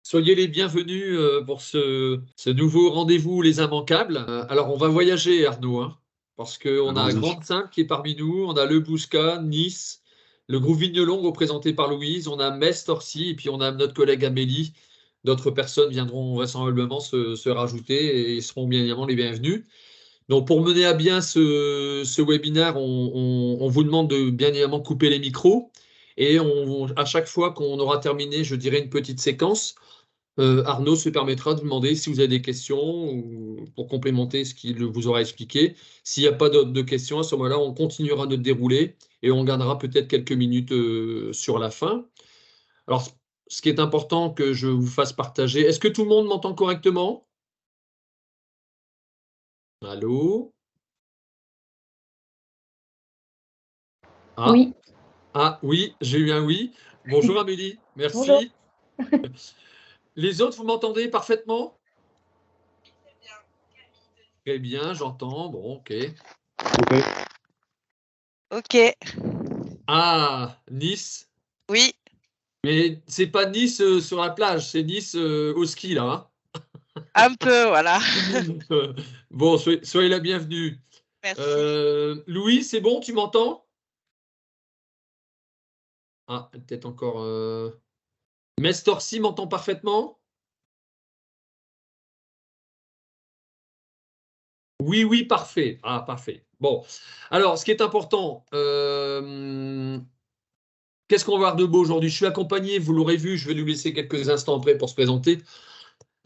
Soyez les bienvenus pour ce nouveau rendez-vous Les Immanquables. Alors, on va voyager, Arnaud, hein, parce qu'on a Allons-y. Grande-Synthe qui est parmi nous, on a Le Bouscat, Nice, le groupe Vigneron représenté par Louise, on a Metz, Torcy, et puis on a notre collègue Amélie. D'autres personnes viendront vraisemblablement se rajouter et seront bien évidemment les bienvenus. Donc, pour mener à bien ce webinaire, on vous demande de bien évidemment couper les micros. Et à chaque fois qu'on aura terminé, je dirais une petite séquence, Arnaud se permettra de demander si vous avez des questions ou pour complémenter ce qu'il vous aura expliqué. S'il n'y a pas de questions, à ce moment-là, on continuera notre déroulé et on gagnera peut-être quelques minutes sur la fin. Alors, ce qui est important que je vous fasse partager, est-ce que tout le monde m'entend correctement? Allô? Ah, Oui, ah oui, j'ai eu un oui. Bonjour Amélie, bonjour. merci. Les autres, vous m'entendez parfaitement? Très bien, j'entends. Bon, ok. Ok. Ok, Ah, Nice. oui, Mais c'est pas Nice sur la plage, c'est Nice au ski là, un peu, voilà. hein. Bon, soyez la bienvenue. Merci. Louis, c'est bon, tu m'entends? Ah, peut-être encore. Mestorcy m'entend parfaitement? Oui, oui, parfait. Ah, parfait. Bon, alors, ce qui est important, qu'est-ce qu'on va voir de beau aujourd'hui? Je suis accompagné, vous l'aurez vu, je vais lui laisser quelques instants après pour se présenter.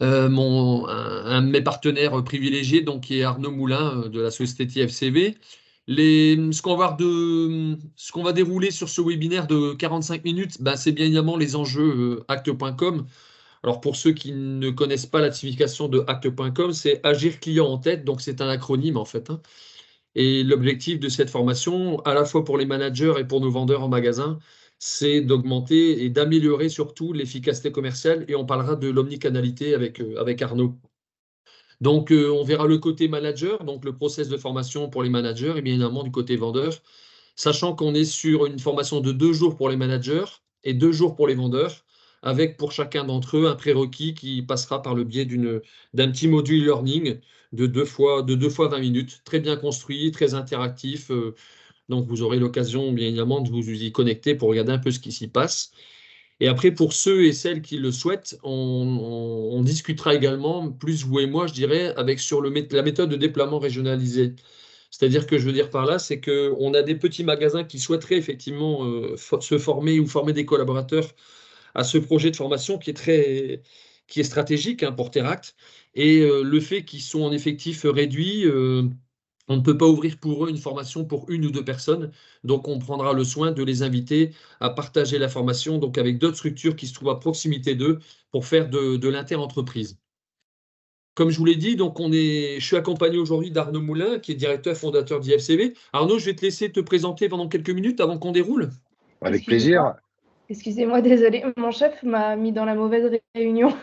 Un de mes partenaires privilégiés, donc, qui est Arnaud Moulin de la société TFCV. Ce qu'on va dérouler sur ce webinaire de 45 minutes, ben, c'est bien évidemment les enjeux acte.com. Alors pour ceux qui ne connaissent pas la signification de acte.com, c'est agir client en tête, donc c'est un acronyme en fait, hein. Et l'objectif de cette formation, à la fois pour les managers et pour nos vendeurs en magasin, c'est d'augmenter et d'améliorer surtout l'efficacité commerciale. Et on parlera de l'omnicanalité avec Arnaud. Donc, on verra le côté manager, donc le process de formation pour les managers et bien évidemment du côté vendeur, sachant qu'on est sur une formation de 2 jours pour les managers et 2 jours pour les vendeurs, avec pour chacun d'entre eux un prérequis qui passera par le biais d'un petit module learning de deux fois 20 minutes, très bien construit, très interactif. Donc, vous aurez l'occasion, bien évidemment, de vous y connecter pour regarder un peu ce qui s'y passe. Et après, pour ceux et celles qui le souhaitent, on discutera également, plus vous et moi, je dirais, avec sur la méthode de déploiement régionalisé. C'est-à-dire que je veux dire par là, c'est qu'on a des petits magasins qui souhaiteraient effectivement se former ou former des collaborateurs à ce projet de formation qui est stratégique, hein, pour Teract. Et le fait qu'ils sont en effectif réduit, on ne peut pas ouvrir pour eux une formation pour 1 ou 2 personnes. Donc, on prendra le soin de les inviter à partager la formation donc avec d'autres structures qui se trouvent à proximité d'eux pour faire de l'inter-entreprise. Comme je vous l'ai dit, donc je suis accompagné aujourd'hui d'Arnaud Moulin, qui est directeur fondateur d'IFCV. Arnaud, je vais te laisser te présenter pendant quelques minutes avant qu'on déroule. Avec plaisir. Excusez-moi, désolé, mon chef m'a mis dans la mauvaise réunion.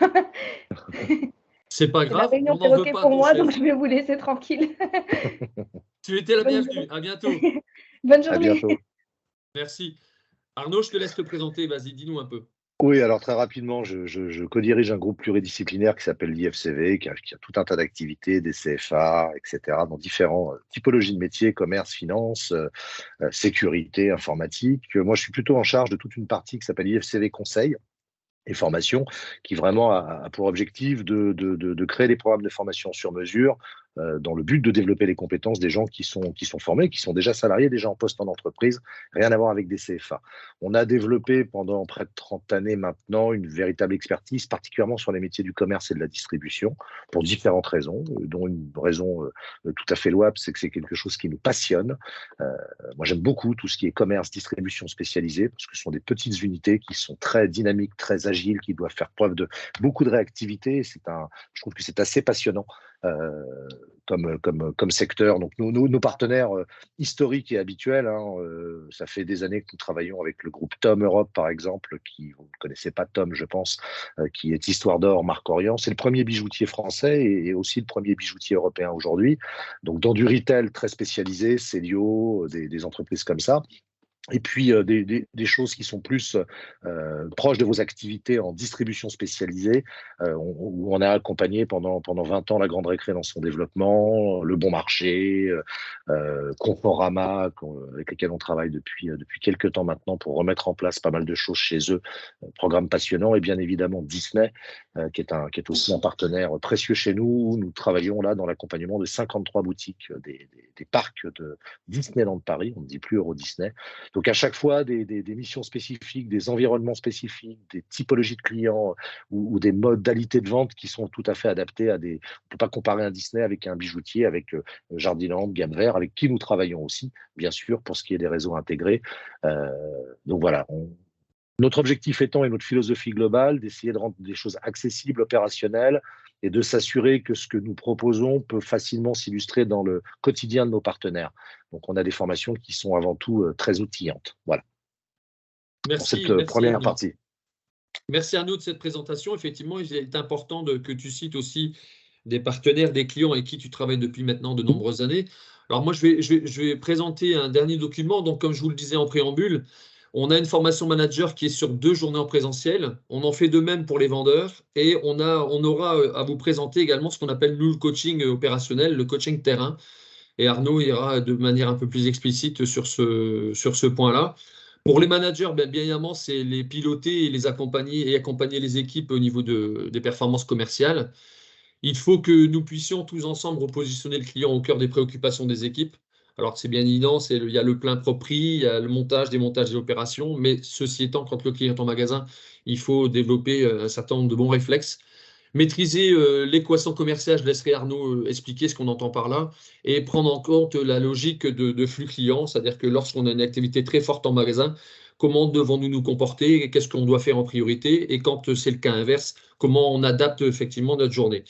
C'est pas C'est la grave, réunion on n'en veut perroquet pas à pour ton moi, chef. donc je vais vous laisser tranquille. Tu étais la Bonne bienvenue. journée. À bientôt. Bonne À journée. bientôt. Merci. Arnaud, je te laisse te présenter. Vas-y, dis-nous un peu. Oui, alors très rapidement, je co-dirige un groupe pluridisciplinaire qui s'appelle l'IFCV, qui a tout un tas d'activités, des CFA, etc., dans différentes typologies de métiers, commerce, finance, sécurité, informatique. Moi, je suis plutôt en charge de toute une partie qui s'appelle IFCV Conseil et formation, qui vraiment a pour objectif de créer des programmes de formation sur mesure dans le but de développer les compétences des gens qui sont formés, qui sont déjà salariés, déjà en poste en entreprise, rien à voir avec des CFA. On a développé pendant près de 30 années maintenant une véritable expertise, particulièrement sur les métiers du commerce et de la distribution, pour différentes raisons, dont une raison tout à fait louable, c'est que c'est quelque chose qui nous passionne. Moi, j'aime beaucoup tout ce qui est commerce, distribution spécialisée, parce que ce sont des petites unités qui sont très dynamiques, très agiles, qui doivent faire preuve de beaucoup de réactivité. Je trouve que c'est assez passionnant comme secteur. Donc, nos partenaires historiques et habituels, hein, ça fait des années que nous travaillons avec le groupe Tom Europe, par exemple, qui, vous ne connaissez pas Tom, je pense, qui est Histoire d'Or, Marc Orient. C'est le premier bijoutier français et aussi le premier bijoutier européen aujourd'hui. Donc, dans du retail très spécialisé, Célio, des entreprises comme ça. Et puis des choses qui sont plus proches de vos activités en distribution spécialisée, où on a accompagné pendant 20 ans la Grande Récré dans son développement, Le Bon Marché, Conforama, avec lesquels on travaille depuis quelques temps maintenant pour remettre en place pas mal de choses chez eux, programme passionnant, et bien évidemment Disney, qui est aussi un partenaire précieux chez nous, où nous travaillons là dans l'accompagnement de 53 boutiques des parcs de Disneyland Paris, on ne dit plus Euro Disney. Donc à chaque fois, des missions spécifiques, des environnements spécifiques, des typologies de clients ou des modalités de vente qui sont tout à fait adaptées à des... On ne peut pas comparer un Disney avec un bijoutier, avec Jardiland, Gamme Vert, avec qui nous travaillons aussi, bien sûr, pour ce qui est des réseaux intégrés. Donc voilà, notre objectif étant, et notre philosophie globale, d'essayer de rendre des choses accessibles, opérationnelles, et de s'assurer que ce que nous proposons peut facilement s'illustrer dans le quotidien de nos partenaires. Donc, on a des formations qui sont avant tout très outillantes. Voilà. Merci, pour cette première Arnaud. partie. Merci Arnaud de cette présentation. Effectivement, il est important que tu cites aussi des partenaires, des clients avec qui tu travailles depuis maintenant de nombreuses années. Alors moi, je vais présenter un dernier document. Donc, comme je vous le disais en préambule, on a une formation manager qui est sur 2 journées en présentiel. On en fait de même pour les vendeurs. Et on aura à vous présenter également ce qu'on appelle, nous, le coaching opérationnel, le coaching terrain. Et Arnaud ira de manière un peu plus explicite sur ce point-là. Pour les managers, bien évidemment, c'est les piloter et les accompagner et accompagner les équipes au niveau des performances commerciales. Il faut que nous puissions tous ensemble repositionner le client au cœur des préoccupations des équipes. Alors c'est bien évident, il y a le plein propre prix, il y a le montage, démontage des opérations, mais ceci étant, quand le client est en magasin, il faut développer un certain nombre de bons réflexes. Maîtriser l'équation commerciale, je laisserai Arnaud expliquer ce qu'on entend par là, et prendre en compte la logique de flux client, c'est-à-dire que lorsqu'on a une activité très forte en magasin, comment devons-nous nous comporter, qu'est-ce qu'on doit faire en priorité, et quand c'est le cas inverse, comment on adapte effectivement notre journée.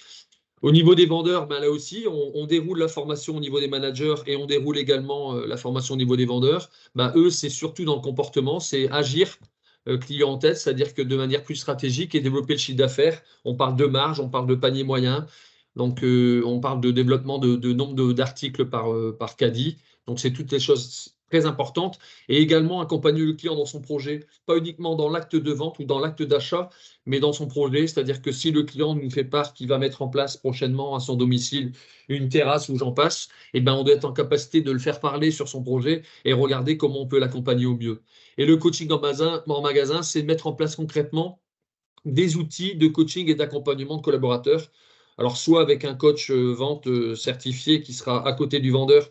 Au niveau des vendeurs, là aussi, on déroule la formation au niveau des managers et on déroule également la formation au niveau des vendeurs. Eux, c'est surtout dans le comportement, c'est agir client en tête, c'est-à-dire que de manière plus stratégique et développer le chiffre d'affaires. On parle de marge, on parle de panier moyen, donc on parle de développement de nombre d'articles par caddie. Donc c'est toutes les choses très importantes. Et également accompagner le client dans son projet, pas uniquement dans l'acte de vente ou dans l'acte d'achat, mais dans son projet. C'est-à-dire que si le client nous fait part qu'il va mettre en place prochainement à son domicile une terrasse ou j'en passe, on doit être en capacité de le faire parler sur son projet et regarder comment on peut l'accompagner au mieux. Et le coaching en magasin, c'est mettre en place concrètement des outils de coaching et d'accompagnement de collaborateurs. Alors, soit avec un coach vente certifié qui sera à côté du vendeur,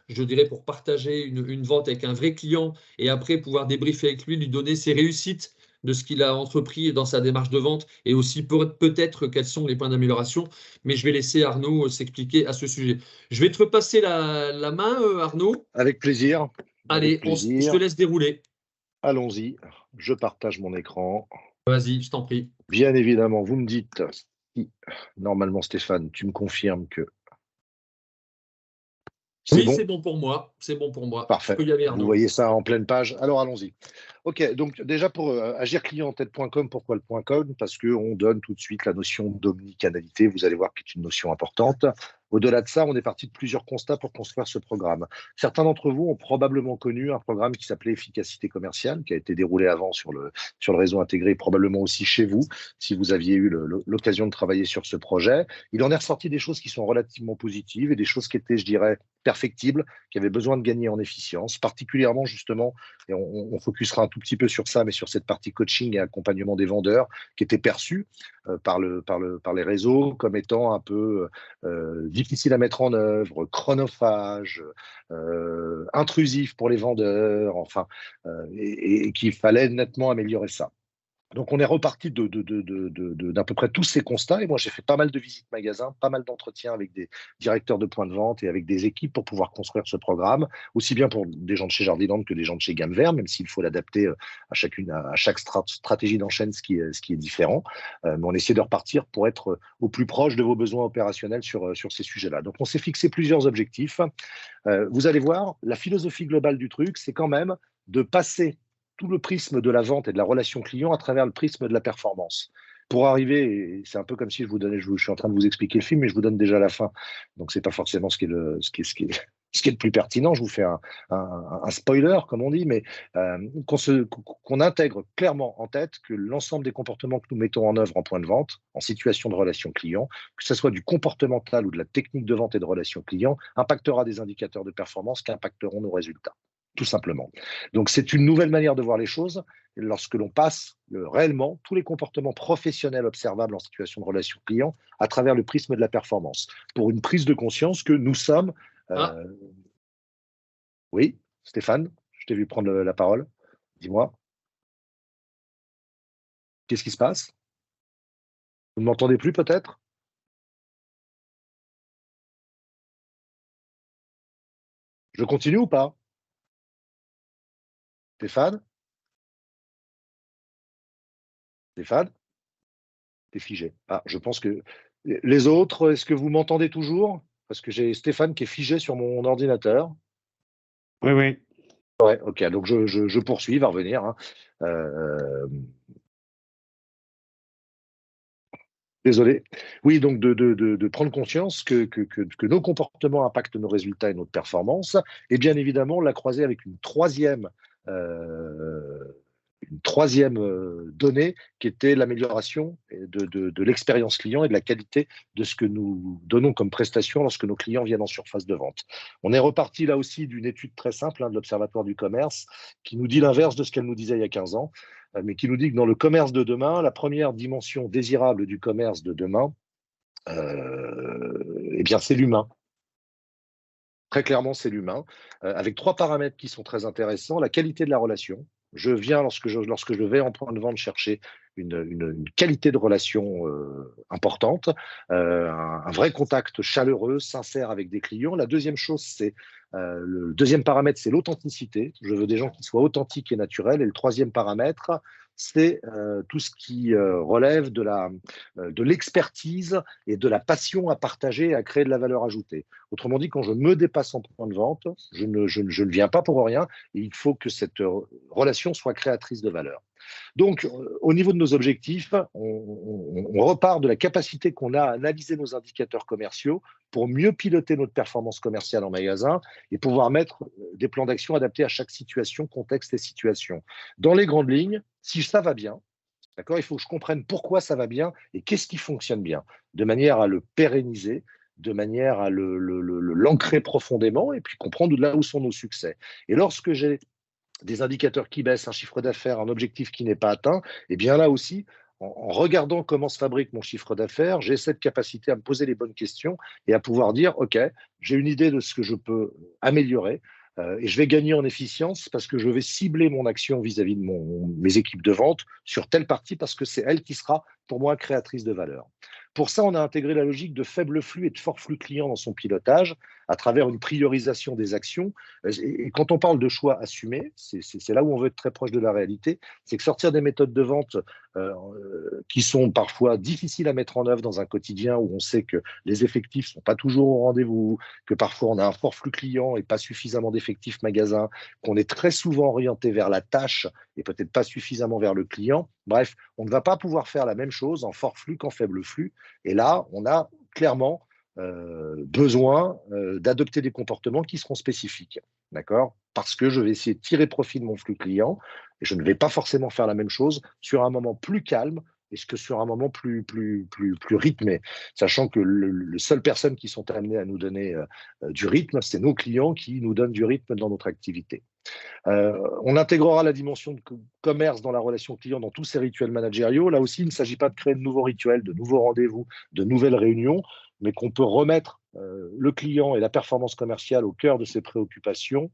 je dirais, pour partager une vente avec un vrai client et après pouvoir débriefer avec lui, lui donner ses réussites de ce qu'il a entrepris dans sa démarche de vente et aussi peut-être quels sont les points d'amélioration. Mais je vais laisser Arnaud s'expliquer à ce sujet. Je vais te repasser la main, Arnaud. Avec plaisir. Allez, je te laisse dérouler. Allons-y, je partage mon écran. Vas-y, je t'en prie. Bien évidemment, vous me dites si, normalement Stéphane, tu me confirmes que oui, bon. C'est bon pour moi. C'est bon pour moi. Parfait. Vous voyez ça en pleine page. Alors allons-y. Ok, donc déjà pour agirclienttête.com, pourquoi le .com? Parce qu'on donne tout de suite la notion d'omnicanalité. Vous allez voir que c'est une notion importante. Au-delà de ça, on est parti de plusieurs constats pour construire ce programme. Certains d'entre vous ont probablement connu un programme qui s'appelait Efficacité commerciale, qui a été déroulé avant sur le réseau intégré, probablement aussi chez vous, si vous aviez eu l'occasion de travailler sur ce projet. Il en est ressorti des choses qui sont relativement positives et des choses qui étaient, je dirais, perfectibles, qui avaient besoin de gagner en efficience, particulièrement justement, et on focusera un tout petit peu sur ça, mais sur cette partie coaching et accompagnement des vendeurs, qui était perçue par les réseaux comme étant un peu difficile à mettre en œuvre, chronophage, intrusif pour les vendeurs, enfin, et qu'il fallait nettement améliorer ça. Donc, on est reparti d'à peu près tous ces constats. Et moi, j'ai fait pas mal de visites magasins, pas mal d'entretiens avec des directeurs de points de vente et avec des équipes pour pouvoir construire ce programme, aussi bien pour des gens de chez Jardiland que des gens de chez Gamme Vert, même s'il faut l'adapter à chaque stratégie d'enchaîne, ce qui est différent. Mais on essaie de repartir pour être au plus proche de vos besoins opérationnels sur ces sujets-là. Donc, on s'est fixé plusieurs objectifs. Vous allez voir, la philosophie globale du truc, c'est quand même de passer tout le prisme de la vente et de la relation client à travers le prisme de la performance. Pour arriver, c'est un peu comme si je suis en train de vous expliquer le film, mais je vous donne déjà la fin. Donc, ce n'est pas forcément ce qui est Ce qui est le plus pertinent, je vous fais un spoiler, comme on dit, mais qu'on intègre clairement en tête que l'ensemble des comportements que nous mettons en œuvre en point de vente, en situation de relation client, que ce soit du comportemental ou de la technique de vente et de relation client, impactera des indicateurs de performance qui impacteront nos résultats, tout simplement. Donc, c'est une nouvelle manière de voir les choses lorsque l'on passe réellement tous les comportements professionnels observables en situation de relation client à travers le prisme de la performance, pour une prise de conscience que nous sommes Oui, Stéphane, je t'ai vu prendre la parole. Dis-moi. Qu'est-ce qui se passe? Vous ne m'entendez plus peut-être? Je continue ou pas? Stéphane? Stéphane? T'es figé. Ah, je pense que les autres, est-ce que vous m'entendez toujours? Parce que j'ai Stéphane qui est figé sur mon ordinateur. Oui, oui. Ouais, ok, donc je poursuis, il va revenir. Hein. Désolé. Oui, donc de prendre conscience que nos comportements impactent nos résultats et notre performance, et bien évidemment la croiser avec une troisième donnée qui était l'amélioration de l'expérience client et de la qualité de ce que nous donnons comme prestation lorsque nos clients viennent en surface de vente. On est reparti là aussi d'une étude très simple de l'Observatoire du commerce qui nous dit l'inverse de ce qu'elle nous disait il y a 15 ans, mais qui nous dit que dans le commerce de demain, la première dimension désirable du commerce de demain, eh bien, c'est l'humain. Très clairement, c'est l'humain, avec 3 paramètres qui sont très intéressants. La qualité de la relation. Je viens, lorsque je vais en point de vente, chercher une qualité de relation importante, un vrai contact chaleureux, sincère avec des clients. La deuxième chose, le deuxième paramètre, c'est l'authenticité. Je veux des gens qui soient authentiques et naturels. Et le troisième paramètre, c'est tout ce qui relève de l'expertise et de la passion à partager et à créer de la valeur ajoutée. Autrement dit, quand je me dépasse en point de vente, je ne viens pas pour rien et il faut que cette relation soit créatrice de valeur. Donc, au niveau de nos objectifs, on repart de la capacité qu'on a à analyser nos indicateurs commerciaux pour mieux piloter notre performance commerciale en magasin et pouvoir mettre des plans d'action adaptés à chaque situation, contexte et situation. Dans les grandes lignes, si ça va bien, d'accord, il faut que je comprenne pourquoi ça va bien et qu'est-ce qui fonctionne bien, de manière à le pérenniser, de manière à l'ancrer profondément et puis comprendre là où sont nos succès. Et lorsque j'ai des indicateurs qui baissent, un chiffre d'affaires, un objectif qui n'est pas atteint, et bien là aussi, en regardant comment se fabrique mon chiffre d'affaires, j'ai cette capacité à me poser les bonnes questions et à pouvoir dire, OK, j'ai une idée de ce que je peux améliorer et je vais gagner en efficience parce que je vais cibler mon action vis-à-vis de mes équipes de vente sur telle partie parce que c'est elle qui sera pour moi créatrice de valeur. Pour ça, on a intégré la logique de faible flux et de fort flux client dans son pilotage à travers une priorisation des actions. Et quand on parle de choix assumés, c'est là où on veut être très proche de la réalité, c'est que sortir des méthodes de vente qui sont parfois difficiles à mettre en œuvre dans un quotidien où on sait que les effectifs ne sont pas toujours au rendez-vous, que parfois on a un fort flux client et pas suffisamment d'effectifs magasin, qu'on est très souvent orienté vers la tâche et peut-être pas suffisamment vers le client. Bref, on ne va pas pouvoir faire la même chose en fort flux qu'en faible flux. Et là, on a clairement besoin d'adopter des comportements qui seront spécifiques. D'accord? Parce que je vais essayer de tirer profit de mon flux client et je ne vais pas forcément faire la même chose sur un moment plus calme et que sur un moment plus rythmé. Sachant que les seules personnes qui sont amenées à nous donner du rythme, c'est nos clients qui nous donnent du rythme dans notre activité. On intégrera la dimension de commerce dans la relation client dans tous ces rituels managériaux. Là aussi, il ne s'agit pas de créer de nouveaux rituels, de nouveaux rendez-vous, de nouvelles réunions, mais qu'on peut remettre le client et la performance commerciale au cœur de ses préoccupations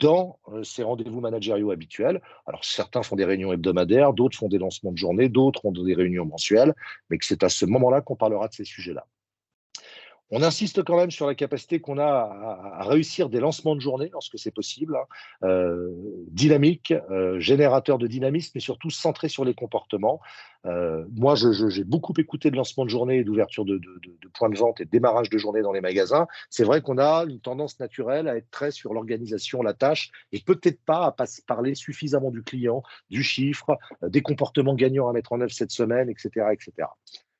dans ces rendez-vous managériaux habituels. Alors, certains font des réunions hebdomadaires, d'autres font des lancements de journée, d'autres ont des réunions mensuelles, mais que c'est à ce moment-là qu'on parlera de ces sujets-là. On insiste quand même sur la capacité qu'on a à réussir des lancements de journée lorsque c'est possible, dynamique, générateur de dynamisme, mais surtout centré sur les comportements. Moi, j'ai beaucoup écouté de lancements de journée et d'ouverture de points de vente et de démarrage de journée dans les magasins. C'est vrai qu'on a une tendance naturelle à être très sur l'organisation, la tâche, et peut-être pas à parler suffisamment du client, du chiffre, des comportements gagnants à mettre en œuvre cette semaine, etc., etc.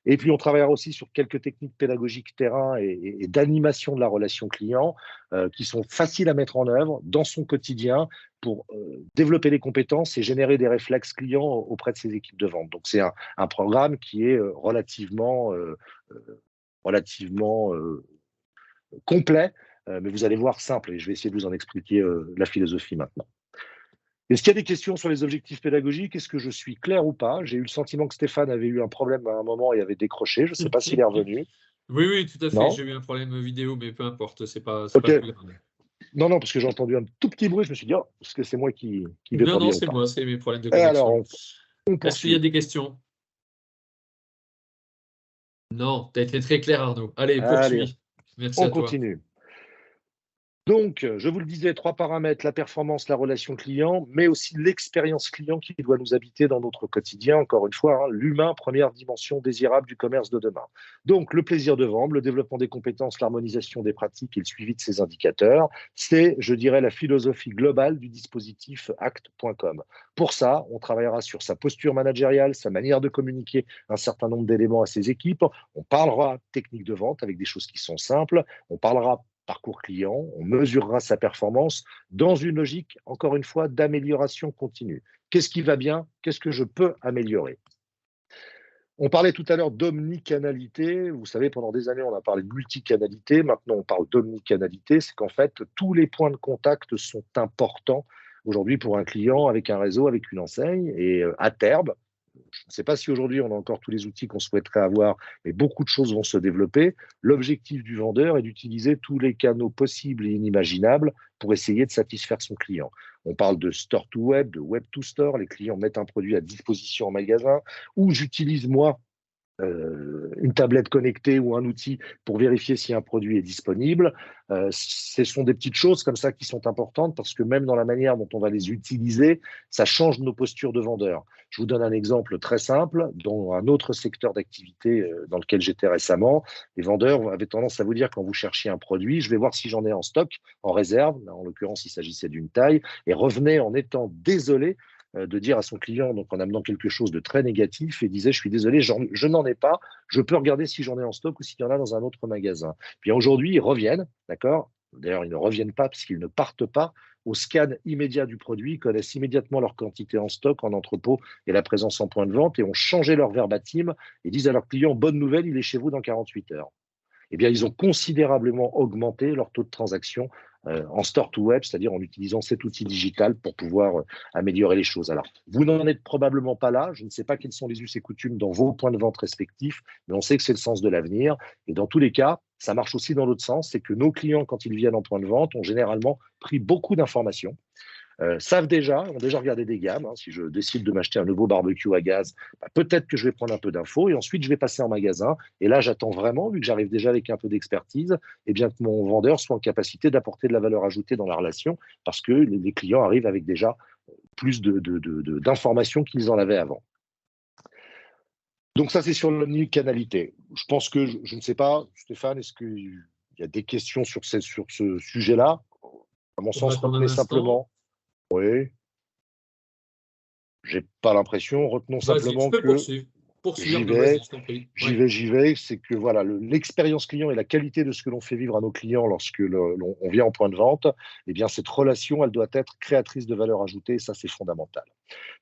Et puis, on travaillera aussi sur quelques techniques pédagogiques terrain et d'animation de la relation client qui sont faciles à mettre en œuvre dans son quotidien pour développer les compétences et générer des réflexes clients auprès de ses équipes de vente. Donc, c'est un programme qui est relativement complet, mais vous allez voir simple. Et je vais essayer de vous en expliquer la philosophie maintenant. Est-ce qu'il y a des questions sur les objectifs pédagogiques? Est-ce que je suis clair ou pas? J'ai eu le sentiment que Stéphane avait eu un problème à un moment et avait décroché. Je ne sais pas s'il est revenu. Oui, oui, tout à fait. Non? J'ai eu un problème vidéo, mais peu importe, c'est pas Ok. plus grave. Non, parce que j'ai entendu un tout petit bruit. Je me suis dit, oh, est-ce que c'est moi qui vais Non, pas bien c'est ou pas? moi, c'est mes problèmes de Et connexion. alors, on Est-ce qu'il y a poursuit. des questions? Non, tu as été très clair, Arnaud. Allez, Allez, poursuis. Merci on à toi. continue. Donc, je vous le disais, 3 paramètres, la performance, la relation client, mais aussi l'expérience client qui doit nous habiter dans notre quotidien. Encore une fois, l'humain, première dimension désirable du commerce de demain. Donc, le plaisir de vendre, le développement des compétences, l'harmonisation des pratiques et le suivi de ces indicateurs, c'est, je dirais, la philosophie globale du dispositif Act.com. Pour ça, on travaillera sur sa posture managériale, sa manière de communiquer un certain nombre d'éléments à ses équipes. On parlera technique de vente avec des choses qui sont simples. On parlera parcours client, on mesurera sa performance dans une logique, encore une fois, d'amélioration continue. Qu'est-ce qui va bien? Qu'est-ce que je peux améliorer? On parlait tout à l'heure d'omnicanalité. Vous savez, pendant des années, on a parlé de multicanalité. Maintenant, on parle d'omnicanalité. C'est qu'en fait, tous les points de contact sont importants aujourd'hui pour un client avec un réseau, avec une enseigne. Et à terme, je ne sais pas si aujourd'hui on a encore tous les outils qu'on souhaiterait avoir, mais beaucoup de choses vont se développer. L'objectif du vendeur est d'utiliser tous les canaux possibles et inimaginables pour essayer de satisfaire son client. On parle de store to web, de web to store. Les clients mettent un produit à disposition en magasin, ou j'utilise moi une tablette connectée ou un outil pour vérifier si un produit est disponible. Ce sont des petites choses comme ça qui sont importantes parce que même dans la manière dont on va les utiliser, ça change nos postures de vendeurs. Je vous donne un exemple très simple. Dans un autre secteur d'activité dans lequel j'étais récemment, les vendeurs avaient tendance à vous dire quand vous cherchiez un produit, je vais voir si j'en ai en stock, en réserve. En l'occurrence, il s'agissait d'une taille, et revenait en étant désolé de dire à son client, donc en amenant quelque chose de très négatif, et disait, je suis désolé, je n'en ai pas, je peux regarder si j'en ai en stock ou s'il y en a dans un autre magasin. Puis aujourd'hui, ils reviennent, d'accord? D'ailleurs, ils ne reviennent pas parce qu'ils ne partent pas au scan immédiat du produit, ils connaissent immédiatement leur quantité en stock, en entrepôt et la présence en point de vente, et ont changé leur verbatim et disent à leurs clients, bonne nouvelle, il est chez vous dans 48 heures. Eh bien, ils ont considérablement augmenté leur taux de transaction en store to web, c'est-à-dire en utilisant cet outil digital pour pouvoir améliorer les choses. Alors, vous n'en êtes probablement pas là. Je ne sais pas quels sont les us et coutumes dans vos points de vente respectifs, mais on sait que c'est le sens de l'avenir. Et dans tous les cas, ça marche aussi dans l'autre sens, c'est que nos clients, quand ils viennent en point de vente, ont généralement pris beaucoup d'informations. Ont déjà regardé des gammes. Si je décide de m'acheter un nouveau barbecue à gaz, peut-être que je vais prendre un peu d'infos et ensuite je vais passer en magasin. Et là, j'attends vraiment, vu que j'arrive déjà avec un peu d'expertise, et bien que mon vendeur soit en capacité d'apporter de la valeur ajoutée dans la relation parce que les clients arrivent avec déjà plus d'informations qu'ils en avaient avant. Donc ça, c'est sur l'omnicanalité. Je pense que, je ne sais pas, Stéphane, est-ce qu'il y a des questions sur ce sujet-là? À mon sens, retenez simplement. Oui. J'ai pas l'impression. Retenons simplement que j'y vais. C'est que voilà, l'expérience client et la qualité de ce que l'on fait vivre à nos clients lorsque on vient en point de vente, eh bien cette relation, elle doit être créatrice de valeur ajoutée. Et ça, c'est fondamental.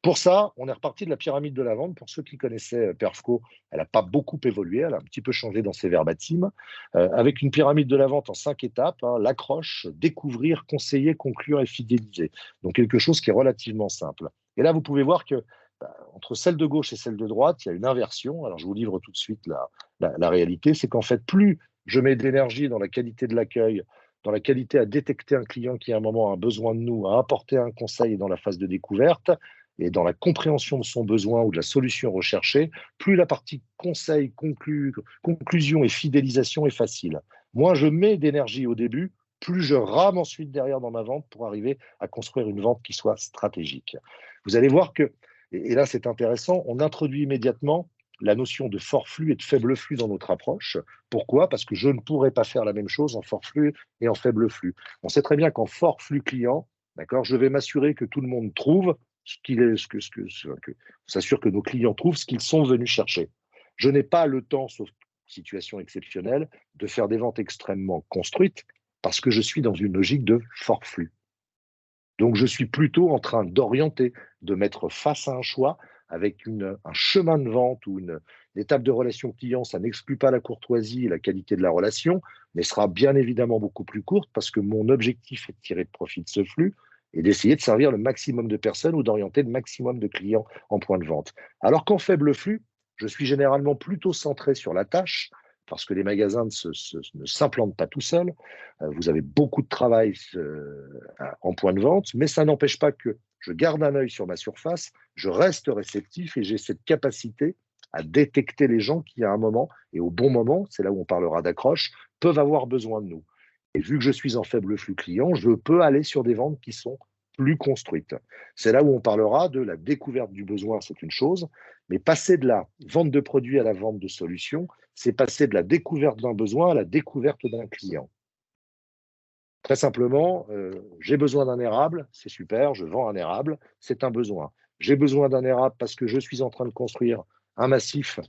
Pour ça, on est reparti de la pyramide de la vente. Pour ceux qui connaissaient Perfco, elle n'a pas beaucoup évolué. Elle a un petit peu changé dans ses verbatims, avec une pyramide de la vente en 5 étapes. L'accroche, découvrir, conseiller, conclure et fidéliser. Donc quelque chose qui est relativement simple. Et là, vous pouvez voir que entre celle de gauche et celle de droite, il y a une inversion. Alors, je vous livre tout de suite la réalité. C'est qu'en fait, plus je mets d'énergie dans la qualité de l'accueil, dans la qualité à détecter un client qui à un moment a un besoin de nous, à apporter un conseil dans la phase de découverte et dans la compréhension de son besoin ou de la solution recherchée, plus la partie conseil, conclusion et fidélisation est facile. Moins je mets d'énergie au début, plus je rame ensuite derrière dans ma vente pour arriver à construire une vente qui soit stratégique. Vous allez voir que, et là c'est intéressant, on introduit immédiatement la notion de fort flux et de faible flux dans notre approche. Pourquoi? Parce que je ne pourrais pas faire la même chose en fort flux et en faible flux. On sait très bien qu'en fort flux client, d'accord, je vais m'assurer que tout le monde trouve s'assure que nos clients trouvent ce qu'ils sont venus chercher. Je n'ai pas le temps, sauf situation exceptionnelle, de faire des ventes extrêmement construites parce que je suis dans une logique de fort flux. Donc, je suis plutôt en train d'orienter, de mettre face à un choix avec un chemin de vente ou une étape de relation client. Ça n'exclut pas la courtoisie et la qualité de la relation, mais sera bien évidemment beaucoup plus courte parce que mon objectif est de tirer profit de ce flux et d'essayer de servir le maximum de personnes ou d'orienter le maximum de clients en point de vente. Alors qu'en faible flux, je suis généralement plutôt centré sur la tâche, parce que les magasins ne s'implantent pas tout seuls. Vous avez beaucoup de travail en point de vente, mais ça n'empêche pas que je garde un œil sur ma surface, je reste réceptif et j'ai cette capacité à détecter les gens qui, à un moment, et au bon moment, c'est là où on parlera d'accroche, peuvent avoir besoin de nous. Et vu que je suis en faible flux client, je peux aller sur des ventes qui sont plus construites. C'est là où on parlera de la découverte du besoin, c'est une chose, mais passer de la vente de produits à la vente de solutions, c'est passer de la découverte d'un besoin à la découverte d'un client. Très simplement, j'ai besoin d'un érable, c'est super, je vends un érable, c'est un besoin. J'ai besoin d'un érable parce que je suis en train de construire un massif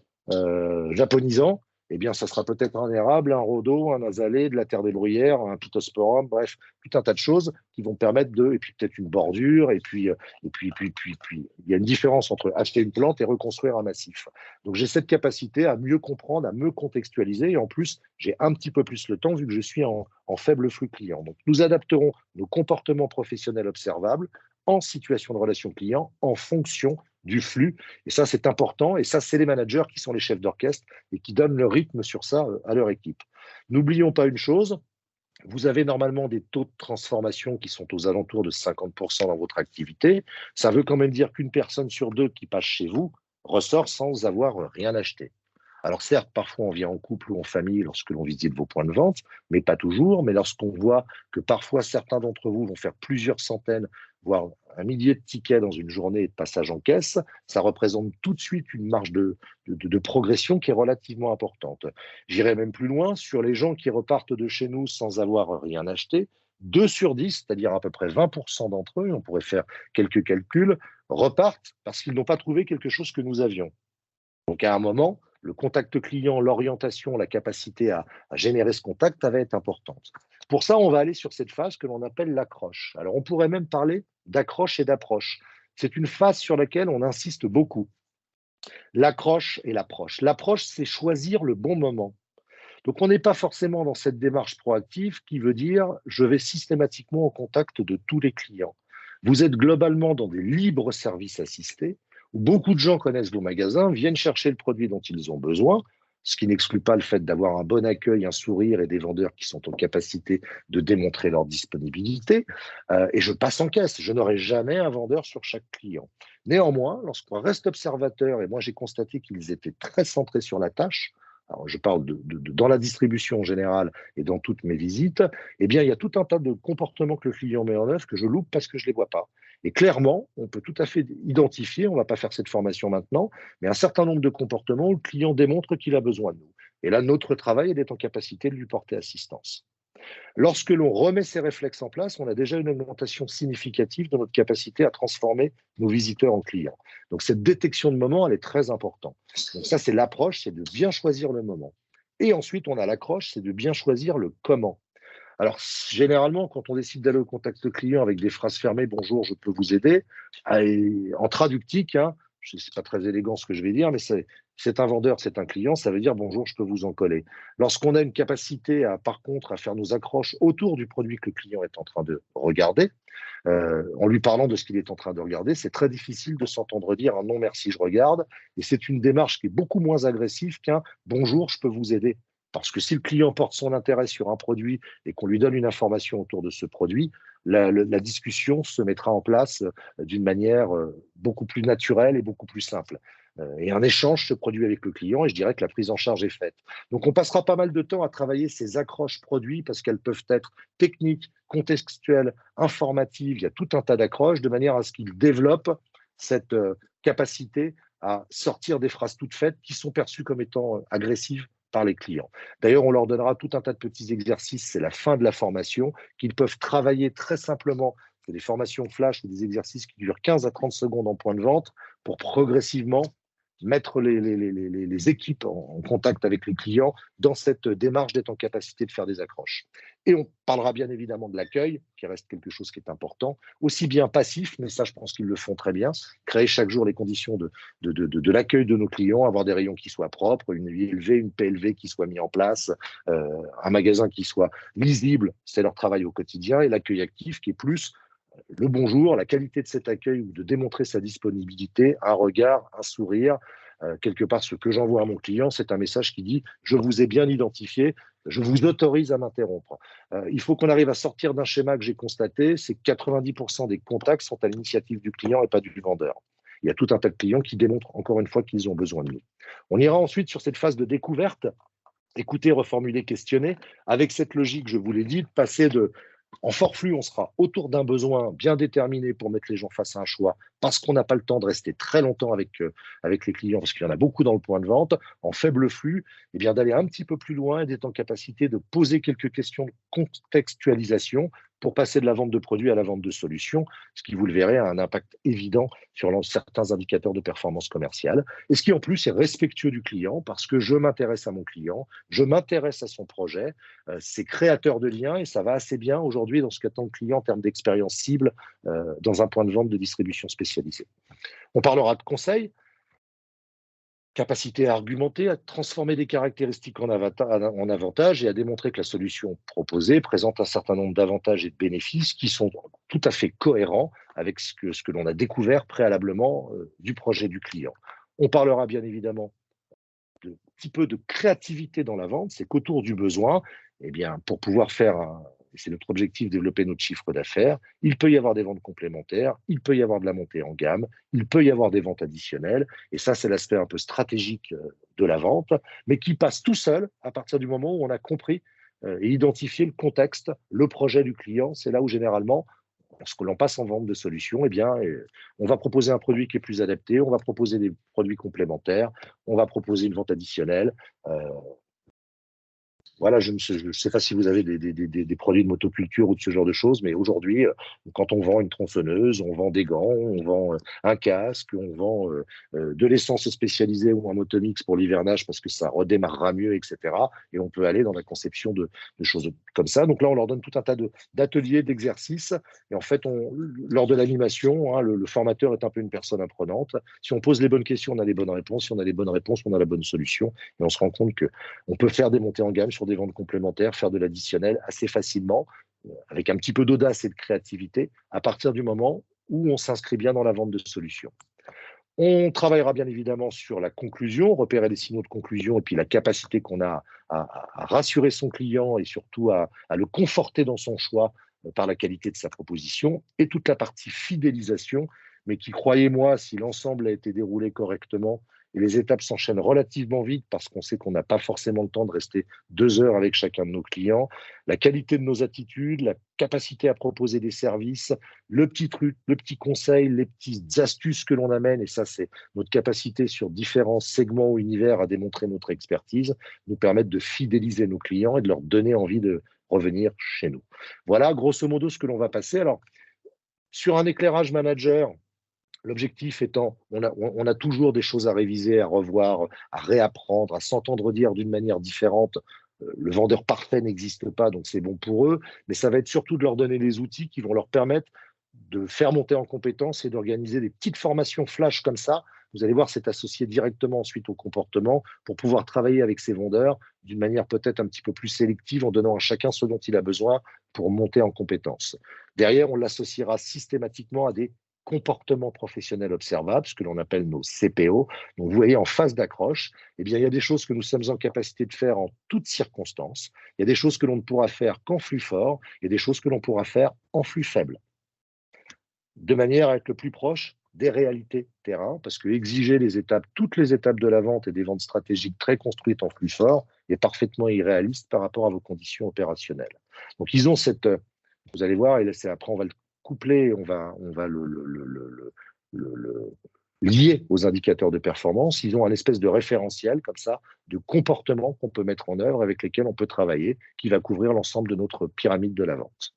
japonisant, eh bien, ça sera peut-être un érable, un rhodo, un azalée, de la terre des bruyères, un pittosporum, bref, tout un tas de choses qui vont permettre et puis peut-être une bordure, et puis, il y a une différence entre acheter une plante et reconstruire un massif. Donc, j'ai cette capacité à mieux comprendre, à me contextualiser, et en plus, j'ai un petit peu plus le temps vu que je suis en faible flux client. Donc, nous adapterons nos comportements professionnels observables en situation de relation client en fonction du flux. Et ça, c'est important. Et ça, c'est les managers qui sont les chefs d'orchestre et qui donnent le rythme sur ça à leur équipe. N'oublions pas une chose, vous avez normalement des taux de transformation qui sont aux alentours de 50% dans votre activité. Ça veut quand même dire qu'une personne sur deux qui passe chez vous ressort sans avoir rien acheté. Alors certes, parfois on vient en couple ou en famille lorsque l'on visite vos points de vente, mais pas toujours. Mais lorsqu'on voit que parfois certains d'entre vous vont faire plusieurs centaines, voire un millier de tickets dans une journée de passage en caisse, ça représente tout de suite une marge de progression qui est relativement importante. J'irai même plus loin, sur les gens qui repartent de chez nous sans avoir rien acheté, 2 sur 10, c'est-à-dire à peu près 20% d'entre eux, on pourrait faire quelques calculs, repartent parce qu'ils n'ont pas trouvé quelque chose que nous avions. Donc à un moment, le contact client, l'orientation, la capacité à générer ce contact va être importante. Pour ça, on va aller sur cette phase que l'on appelle l'accroche. Alors, on pourrait même parler d'accroche et d'approche. C'est une phase sur laquelle on insiste beaucoup. L'accroche et l'approche. L'approche, c'est choisir le bon moment. Donc, on n'est pas forcément dans cette démarche proactive qui veut dire je vais systématiquement au contact de tous les clients. Vous êtes globalement dans des libres services assistés où beaucoup de gens connaissent vos magasins, viennent chercher le produit dont ils ont besoin, ce qui n'exclut pas le fait d'avoir un bon accueil, un sourire et des vendeurs qui sont en capacité de démontrer leur disponibilité. Et je passe en caisse. Je n'aurai jamais un vendeur sur chaque client. Néanmoins, lorsqu'on reste observateur, et moi j'ai constaté qu'ils étaient très centrés sur la tâche, alors je parle dans la distribution en général et dans toutes mes visites, eh bien, il y a tout un tas de comportements que le client met en œuvre que je loupe parce que je ne les vois pas. Et clairement, on peut tout à fait identifier, on ne va pas faire cette formation maintenant, mais un certain nombre de comportements où le client démontre qu'il a besoin de nous. Et là, notre travail est d'être en capacité de lui porter assistance. Lorsque l'on remet ces réflexes en place, on a déjà une augmentation significative de notre capacité à transformer nos visiteurs en clients. Donc cette détection de moment, elle est très importante. Donc ça, c'est l'approche, c'est de bien choisir le moment. Et ensuite, on a l'accroche, c'est de bien choisir le comment. Alors, généralement, quand on décide d'aller au contact client avec des phrases fermées, bonjour, je peux vous aider, en traductique, ce n'est pas très élégant ce que je vais dire, mais c'est un vendeur, c'est un client, ça veut dire bonjour, je peux vous en coller. Lorsqu'on a une capacité, par contre, à faire nos accroches autour du produit que le client est en train de regarder, en lui parlant de ce qu'il est en train de regarder, c'est très difficile de s'entendre dire un non merci, je regarde, et c'est une démarche qui est beaucoup moins agressive qu'un bonjour, je peux vous aider. Parce que si le client porte son intérêt sur un produit et qu'on lui donne une information autour de ce produit, la discussion se mettra en place d'une manière beaucoup plus naturelle et beaucoup plus simple. Et un échange se produit avec le client et je dirais que la prise en charge est faite. Donc on passera pas mal de temps à travailler ces accroches produits parce qu'elles peuvent être techniques, contextuelles, informatives. Il y a tout un tas d'accroches de manière à ce qu'ils développent cette capacité à sortir des phrases toutes faites qui sont perçues comme étant agressives par les clients. D'ailleurs, on leur donnera tout un tas de petits exercices, c'est la fin de la formation, qu'ils peuvent travailler très simplement. C'est des formations flash ou des exercices qui durent 15 à 30 secondes en point de vente pour progressivement mettre les équipes en contact avec les clients dans cette démarche d'être en capacité de faire des accroches. Et on parlera bien évidemment de l'accueil, qui reste quelque chose qui est important, aussi bien passif, mais ça je pense qu'ils le font très bien, créer chaque jour les conditions de l'accueil de nos clients, avoir des rayons qui soient propres, une ILV, une PLV qui soit mis en place, un magasin qui soit lisible, c'est leur travail au quotidien, et l'accueil actif qui est plus le bonjour, la qualité de cet accueil ou de démontrer sa disponibilité, un regard, un sourire. Quelque part, ce que j'envoie à mon client, c'est un message qui dit « je vous ai bien identifié, je vous autorise à m'interrompre ». Il faut qu'on arrive à sortir d'un schéma que j'ai constaté, c'est que 90% des contacts sont à l'initiative du client et pas du vendeur. Il y a tout un tas de clients qui démontrent encore une fois qu'ils ont besoin de nous. On ira ensuite sur cette phase de découverte, écouter, reformuler, questionner, avec cette logique, je vous l'ai dit, de passer de en forflux, on sera autour d'un besoin bien déterminé pour mettre les gens face à un choix, parce qu'on n'a pas le temps de rester très longtemps avec les clients, parce qu'il y en a beaucoup dans le point de vente. En faible flux, eh bien d'aller un petit peu plus loin et d'être en capacité de poser quelques questions de contextualisation pour passer de la vente de produits à la vente de solutions, ce qui, vous le verrez, a un impact évident sur certains indicateurs de performance commerciale. Et ce qui, en plus, est respectueux du client, parce que je m'intéresse à mon client, je m'intéresse à son projet, c'est créateur de liens, et ça va assez bien aujourd'hui dans ce qu'attend le client en termes d'expérience cible dans un point de vente de distribution spécialisée. On parlera de conseils, capacité à argumenter, à transformer des caractéristiques en avantages et à démontrer que la solution proposée présente un certain nombre d'avantages et de bénéfices qui sont tout à fait cohérents avec ce que l'on a découvert préalablement du projet du client. On parlera bien évidemment un petit peu de créativité dans la vente, c'est qu'autour du besoin, eh bien, pour pouvoir faire c'est notre objectif, développer notre chiffre d'affaires. Il peut y avoir des ventes complémentaires, il peut y avoir de la montée en gamme, il peut y avoir des ventes additionnelles. Et ça, c'est l'aspect un peu stratégique de la vente, mais qui passe tout seul à partir du moment où on a compris et identifié le contexte, le projet du client. C'est là où généralement, lorsque l'on passe en vente de solutions, eh bien, on va proposer un produit qui est plus adapté, on va proposer des produits complémentaires, on va proposer une vente additionnelle. Voilà, je ne sais pas si vous avez des produits de motoculture ou de ce genre de choses, mais aujourd'hui, quand on vend une tronçonneuse, on vend des gants, on vend un casque, on vend de l'essence spécialisée ou un motomix pour l'hivernage parce que ça redémarrera mieux, etc. Et on peut aller dans la conception de choses comme ça. Donc là, on leur donne tout un tas d'ateliers, d'exercices. Et en fait, lors de l'animation, hein, le formateur est un peu une personne apprenante. Si on pose les bonnes questions, on a les bonnes réponses. Si on a les bonnes réponses, on a la bonne solution. Et on se rend compte qu'on peut faire des montées en gamme sur des ventes complémentaires, faire de l'additionnel assez facilement, avec un petit peu d'audace et de créativité, à partir du moment où on s'inscrit bien dans la vente de solutions. On travaillera bien évidemment sur la conclusion, repérer les signaux de conclusion et puis la capacité qu'on a à rassurer son client et surtout à le conforter dans son choix par la qualité de sa proposition, et toute la partie fidélisation, mais qui, croyez-moi, si l'ensemble a été déroulé correctement, et les étapes s'enchaînent relativement vite parce qu'on sait qu'on n'a pas forcément le temps de rester 2 heures avec chacun de nos clients. La qualité de nos attitudes, la capacité à proposer des services, le petit truc, le petit conseil, les petites astuces que l'on amène, et ça c'est notre capacité sur différents segments ou univers à démontrer notre expertise, nous permettent de fidéliser nos clients et de leur donner envie de revenir chez nous. Voilà grosso modo ce que l'on va passer. Alors, sur un éclairage manager, l'objectif étant, on a toujours des choses à réviser, à revoir, à réapprendre, à s'entendre dire d'une manière différente. Le vendeur parfait n'existe pas, donc c'est bon pour eux, mais ça va être surtout de leur donner les outils qui vont leur permettre de faire monter en compétences et d'organiser des petites formations flash comme ça. Vous allez voir, c'est associé directement ensuite au comportement pour pouvoir travailler avec ces vendeurs d'une manière peut-être un petit peu plus sélective en donnant à chacun ce dont il a besoin pour monter en compétences. Derrière, on l'associera systématiquement à des comportements professionnels observables, ce que l'on appelle nos CPO. Donc, vous voyez, en phase d'accroche, eh bien, il y a des choses que nous sommes en capacité de faire en toutes circonstances. Il y a des choses que l'on ne pourra faire qu'en flux fort. Il y a des choses que l'on pourra faire en flux faible, de manière à être le plus proche des réalités terrain, parce que exiger toutes les étapes de la vente et des ventes stratégiques très construites en flux fort est parfaitement irréaliste par rapport à vos conditions opérationnelles. Donc, ils ont vous allez voir, et après, on va le coupler, on va le lier aux indicateurs de performance. Ils ont un espèce de référentiel comme ça, de comportement qu'on peut mettre en œuvre, avec lesquels on peut travailler, qui va couvrir l'ensemble de notre pyramide de la vente.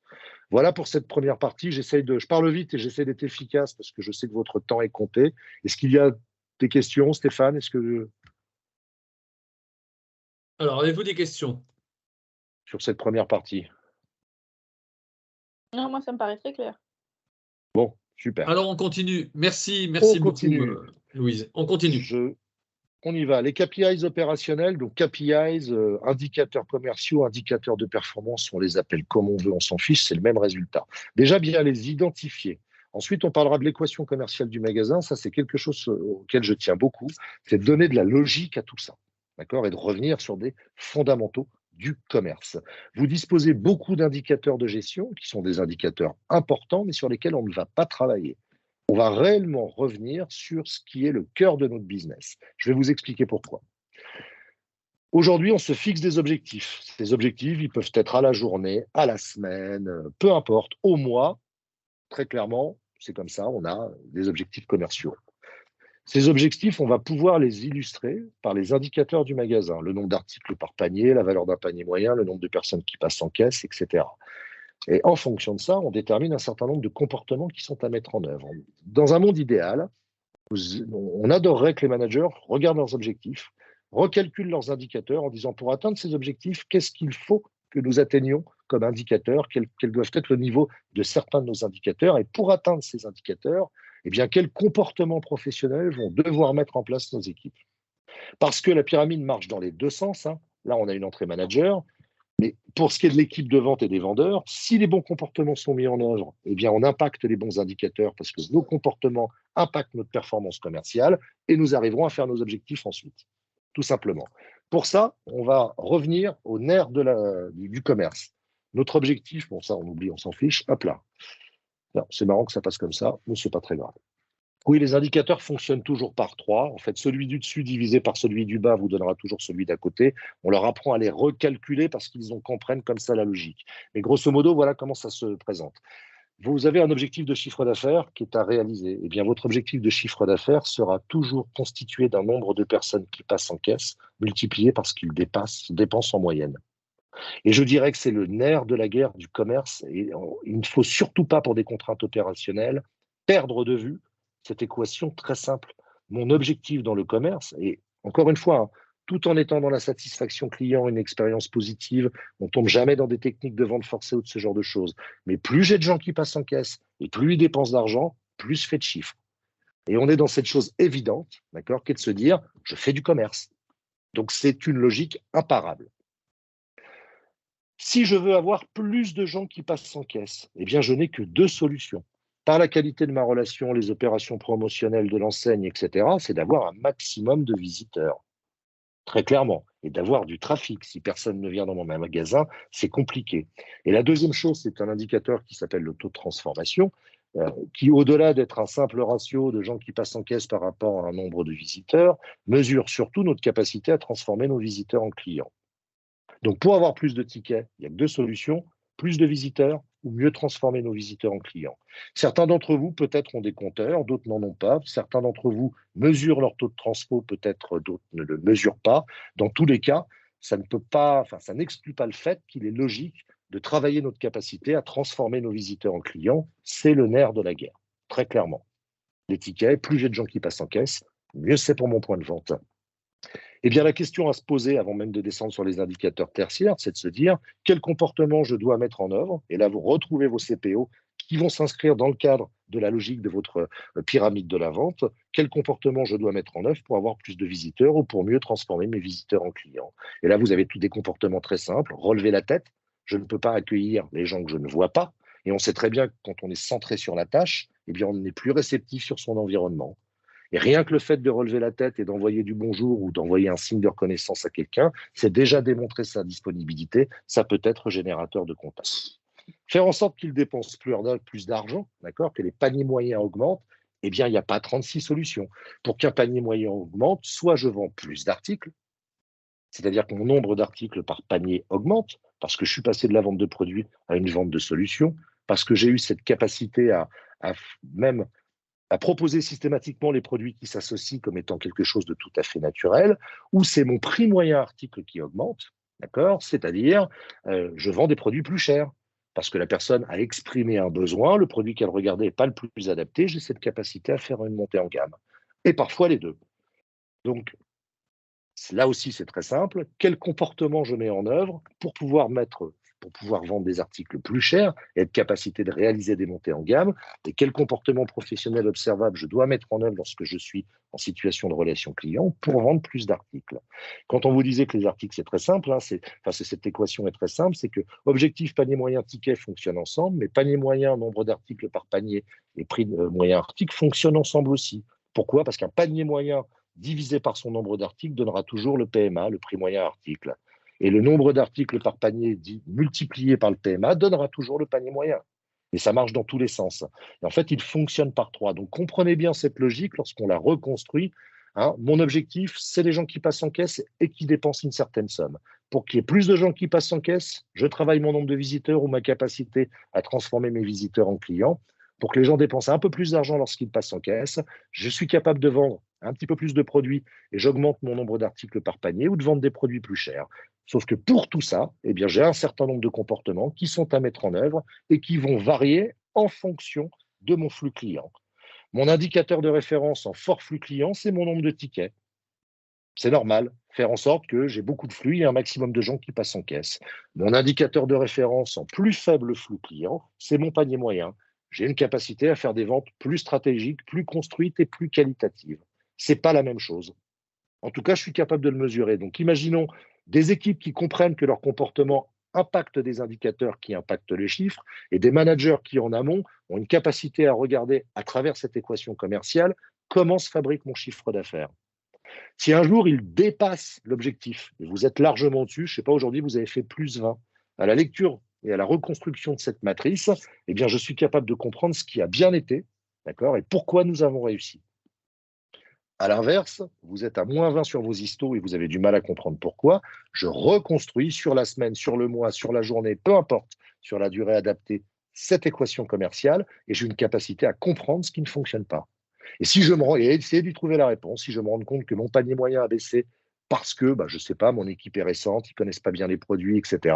Voilà pour cette première partie. Je parle vite et j'essaie d'être efficace parce que je sais que votre temps est compté. Est-ce qu'il y a Des questions, Stéphane? Est-ce que Alors, avez-vous des questions? sur cette première partie? Non, moi, ça me paraît très clair. Bon, super. Alors, on continue. Merci On beaucoup, continue. Louise. On continue. On y va. Les KPIs opérationnels, donc KPIs, indicateurs commerciaux, indicateurs de performance, on les appelle comme on veut, on s'en fiche, c'est le même résultat. Déjà, bien les identifier. Ensuite, on parlera de l'équation commerciale du magasin. Ça, c'est quelque chose auquel je tiens beaucoup. C'est de donner de la logique à tout ça, d'accord, et de revenir sur des fondamentaux du commerce. Vous disposez beaucoup d'indicateurs de gestion qui sont des indicateurs importants, mais sur lesquels on ne va pas travailler. On va réellement revenir sur ce qui est le cœur de notre business. Je vais vous expliquer pourquoi. Aujourd'hui, on se fixe des objectifs. Ces objectifs, ils peuvent être à la journée, à la semaine, peu importe, au mois. Très clairement, c'est comme ça, on a des objectifs commerciaux. Ces objectifs, on va pouvoir les illustrer par les indicateurs du magasin, le nombre d'articles par panier, la valeur d'un panier moyen, le nombre de personnes qui passent en caisse, etc. Et en fonction de ça, on détermine un certain nombre de comportements qui sont à mettre en œuvre. Dans un monde idéal, on adorerait que les managers regardent leurs objectifs, recalculent leurs indicateurs en disant pour atteindre ces objectifs, qu'est-ce qu'il faut que nous atteignions comme indicateurs, quel doivent être le niveau de certains de nos indicateurs, et pour atteindre ces indicateurs, eh bien, quels comportements professionnels vont devoir mettre en place nos équipes. Parce que la pyramide marche dans les deux sens. Hein. Là, on a une entrée manager. Mais pour ce qui est de l'équipe de vente et des vendeurs, si les bons comportements sont mis en œuvre, eh bien, on impacte les bons indicateurs parce que nos comportements impactent notre performance commerciale et nous arriverons à faire nos objectifs ensuite, tout simplement. Pour ça, on va revenir au nerf du commerce. Notre objectif, bon, ça, on oublie, on s'en fiche, hop là. C'est marrant que ça passe comme ça, mais ce n'est pas très grave. Oui, les indicateurs fonctionnent toujours par 3. En fait, celui du dessus divisé par celui du bas vous donnera toujours celui d'à côté. On leur apprend à les recalculer parce qu'ils comprennent comme ça la logique. Mais grosso modo, voilà comment ça se présente. Vous avez un objectif de chiffre d'affaires qui est à réaliser. Eh bien, votre objectif de chiffre d'affaires sera toujours constitué d'un nombre de personnes qui passent en caisse multiplié par ce qu'ils dépensent en moyenne. Et je dirais que c'est le nerf de la guerre du commerce. Et il ne faut surtout pas, pour des contraintes opérationnelles, perdre de vue cette équation très simple. Mon objectif dans le commerce, et encore une fois, hein, tout en étant dans la satisfaction client, une expérience positive, on ne tombe jamais dans des techniques de vente forcée ou de ce genre de choses. Mais plus j'ai de gens qui passent en caisse et plus ils dépensent d'argent, plus je fais de chiffres. Et on est dans cette chose évidente, d'accord, qui est de se dire, je fais du commerce. Donc c'est une logique imparable. Si je veux avoir plus de gens qui passent en caisse, eh bien, je n'ai que deux solutions. Par la qualité de ma relation, les opérations promotionnelles de l'enseigne, etc., c'est d'avoir un maximum de visiteurs, très clairement, et d'avoir du trafic. Si personne ne vient dans mon magasin, c'est compliqué. Et la deuxième chose, c'est un indicateur qui s'appelle le taux de transformation, qui, au-delà d'être un simple ratio de gens qui passent en caisse par rapport à un nombre de visiteurs, mesure surtout notre capacité à transformer nos visiteurs en clients. Donc, pour avoir plus de tickets, il n'y a que deux solutions, plus de visiteurs ou mieux transformer nos visiteurs en clients. Certains d'entre vous, peut-être, ont des compteurs, d'autres n'en ont pas. Certains d'entre vous mesurent leur taux de transfo, peut-être d'autres ne le mesurent pas. Dans tous les cas, ça n'exclut pas le fait qu'il est logique de travailler notre capacité à transformer nos visiteurs en clients. C'est le nerf de la guerre, très clairement. Les tickets, plus j'ai de gens qui passent en caisse, mieux c'est pour mon point de vente. Eh bien, la question à se poser avant même de descendre sur les indicateurs tertiaires, c'est de se dire quel comportement je dois mettre en œuvre. Et là, vous retrouvez vos CPO qui vont s'inscrire dans le cadre de la logique de votre pyramide de la vente. Quel comportement je dois mettre en œuvre pour avoir plus de visiteurs ou pour mieux transformer mes visiteurs en clients. Et là, vous avez tous des comportements très simples. Relever la tête. Je ne peux pas accueillir les gens que je ne vois pas. Et on sait très bien que quand on est centré sur la tâche, eh bien, on n'est plus réceptif sur son environnement. Et rien que le fait de relever la tête et d'envoyer du bonjour ou d'envoyer un signe de reconnaissance à quelqu'un, c'est déjà démontrer sa disponibilité. Ça peut être générateur de contact. Faire en sorte qu'il dépense plus d'argent, d'accord, que les paniers moyens augmentent, eh bien, il n'y a pas 36 solutions. Pour qu'un panier moyen augmente, soit je vends plus d'articles, c'est-à-dire que mon nombre d'articles par panier augmente, parce que je suis passé de la vente de produits à une vente de solutions, parce que j'ai eu cette capacité à proposer systématiquement les produits qui s'associent comme étant quelque chose de tout à fait naturel, ou c'est mon prix moyen article qui augmente, d'accord, c'est-à-dire je vends des produits plus chers, parce que la personne a exprimé un besoin, le produit qu'elle regardait n'est pas le plus adapté, j'ai cette capacité à faire une montée en gamme. Et parfois les deux. Donc, là aussi, c'est très simple. Quel comportement je mets en œuvre pour pouvoir vendre des articles plus chers et être capacité de réaliser des montées en gamme? Et quel comportement professionnel observable je dois mettre en œuvre lorsque je suis en situation de relation client pour vendre plus d'articles? Quand on vous disait que les articles, c'est très simple, hein, cette équation est très simple, c'est que objectif, panier moyen, ticket fonctionnent ensemble, mais panier moyen, nombre d'articles par panier et prix moyen article fonctionnent ensemble aussi. Pourquoi? Parce qu'un panier moyen divisé par son nombre d'articles donnera toujours le PMA, le prix moyen article. Et le nombre d'articles par panier multiplié par le PMA donnera toujours le panier moyen. Et ça marche dans tous les sens. Et en fait, il fonctionne par 3. Donc, comprenez bien cette logique lorsqu'on la reconstruit. Hein. Mon objectif, c'est les gens qui passent en caisse et qui dépensent une certaine somme. Pour qu'il y ait plus de gens qui passent en caisse, je travaille mon nombre de visiteurs ou ma capacité à transformer mes visiteurs en clients. Pour que les gens dépensent un peu plus d'argent lorsqu'ils passent en caisse, je suis capable de vendre un petit peu plus de produits et j'augmente mon nombre d'articles par panier ou de vendre des produits plus chers. Sauf que pour tout ça, eh bien, j'ai un certain nombre de comportements qui sont à mettre en œuvre et qui vont varier en fonction de mon flux client. Mon indicateur de référence en fort flux client, c'est mon nombre de tickets. C'est normal, faire en sorte que j'ai beaucoup de flux et un maximum de gens qui passent en caisse. Mon indicateur de référence en plus faible flux client, c'est mon panier moyen. J'ai une capacité à faire des ventes plus stratégiques, plus construites et plus qualitatives. Ce n'est pas la même chose. En tout cas, je suis capable de le mesurer. Donc, imaginons des équipes qui comprennent que leur comportement impacte des indicateurs qui impactent les chiffres et des managers qui, en amont, ont une capacité à regarder à travers cette équation commerciale comment se fabrique mon chiffre d'affaires. Si un jour il dépasse l'objectif, et vous êtes largement dessus, je ne sais pas, aujourd'hui vous avez fait plus 20, à la lecture et à la reconstruction de cette matrice, eh bien je suis capable de comprendre ce qui a bien été, d'accord, et pourquoi nous avons réussi. À l'inverse, vous êtes à moins 20 sur vos histos et vous avez du mal à comprendre pourquoi. Je reconstruis sur la semaine, sur le mois, sur la journée, peu importe, sur la durée adaptée, cette équation commerciale et j'ai une capacité à comprendre ce qui ne fonctionne pas. Et si je me rends, et essayer d'y trouver la réponse, si je me rends compte que mon panier moyen a baissé parce que, je ne sais pas, mon équipe est récente, ils ne connaissent pas bien les produits, etc.,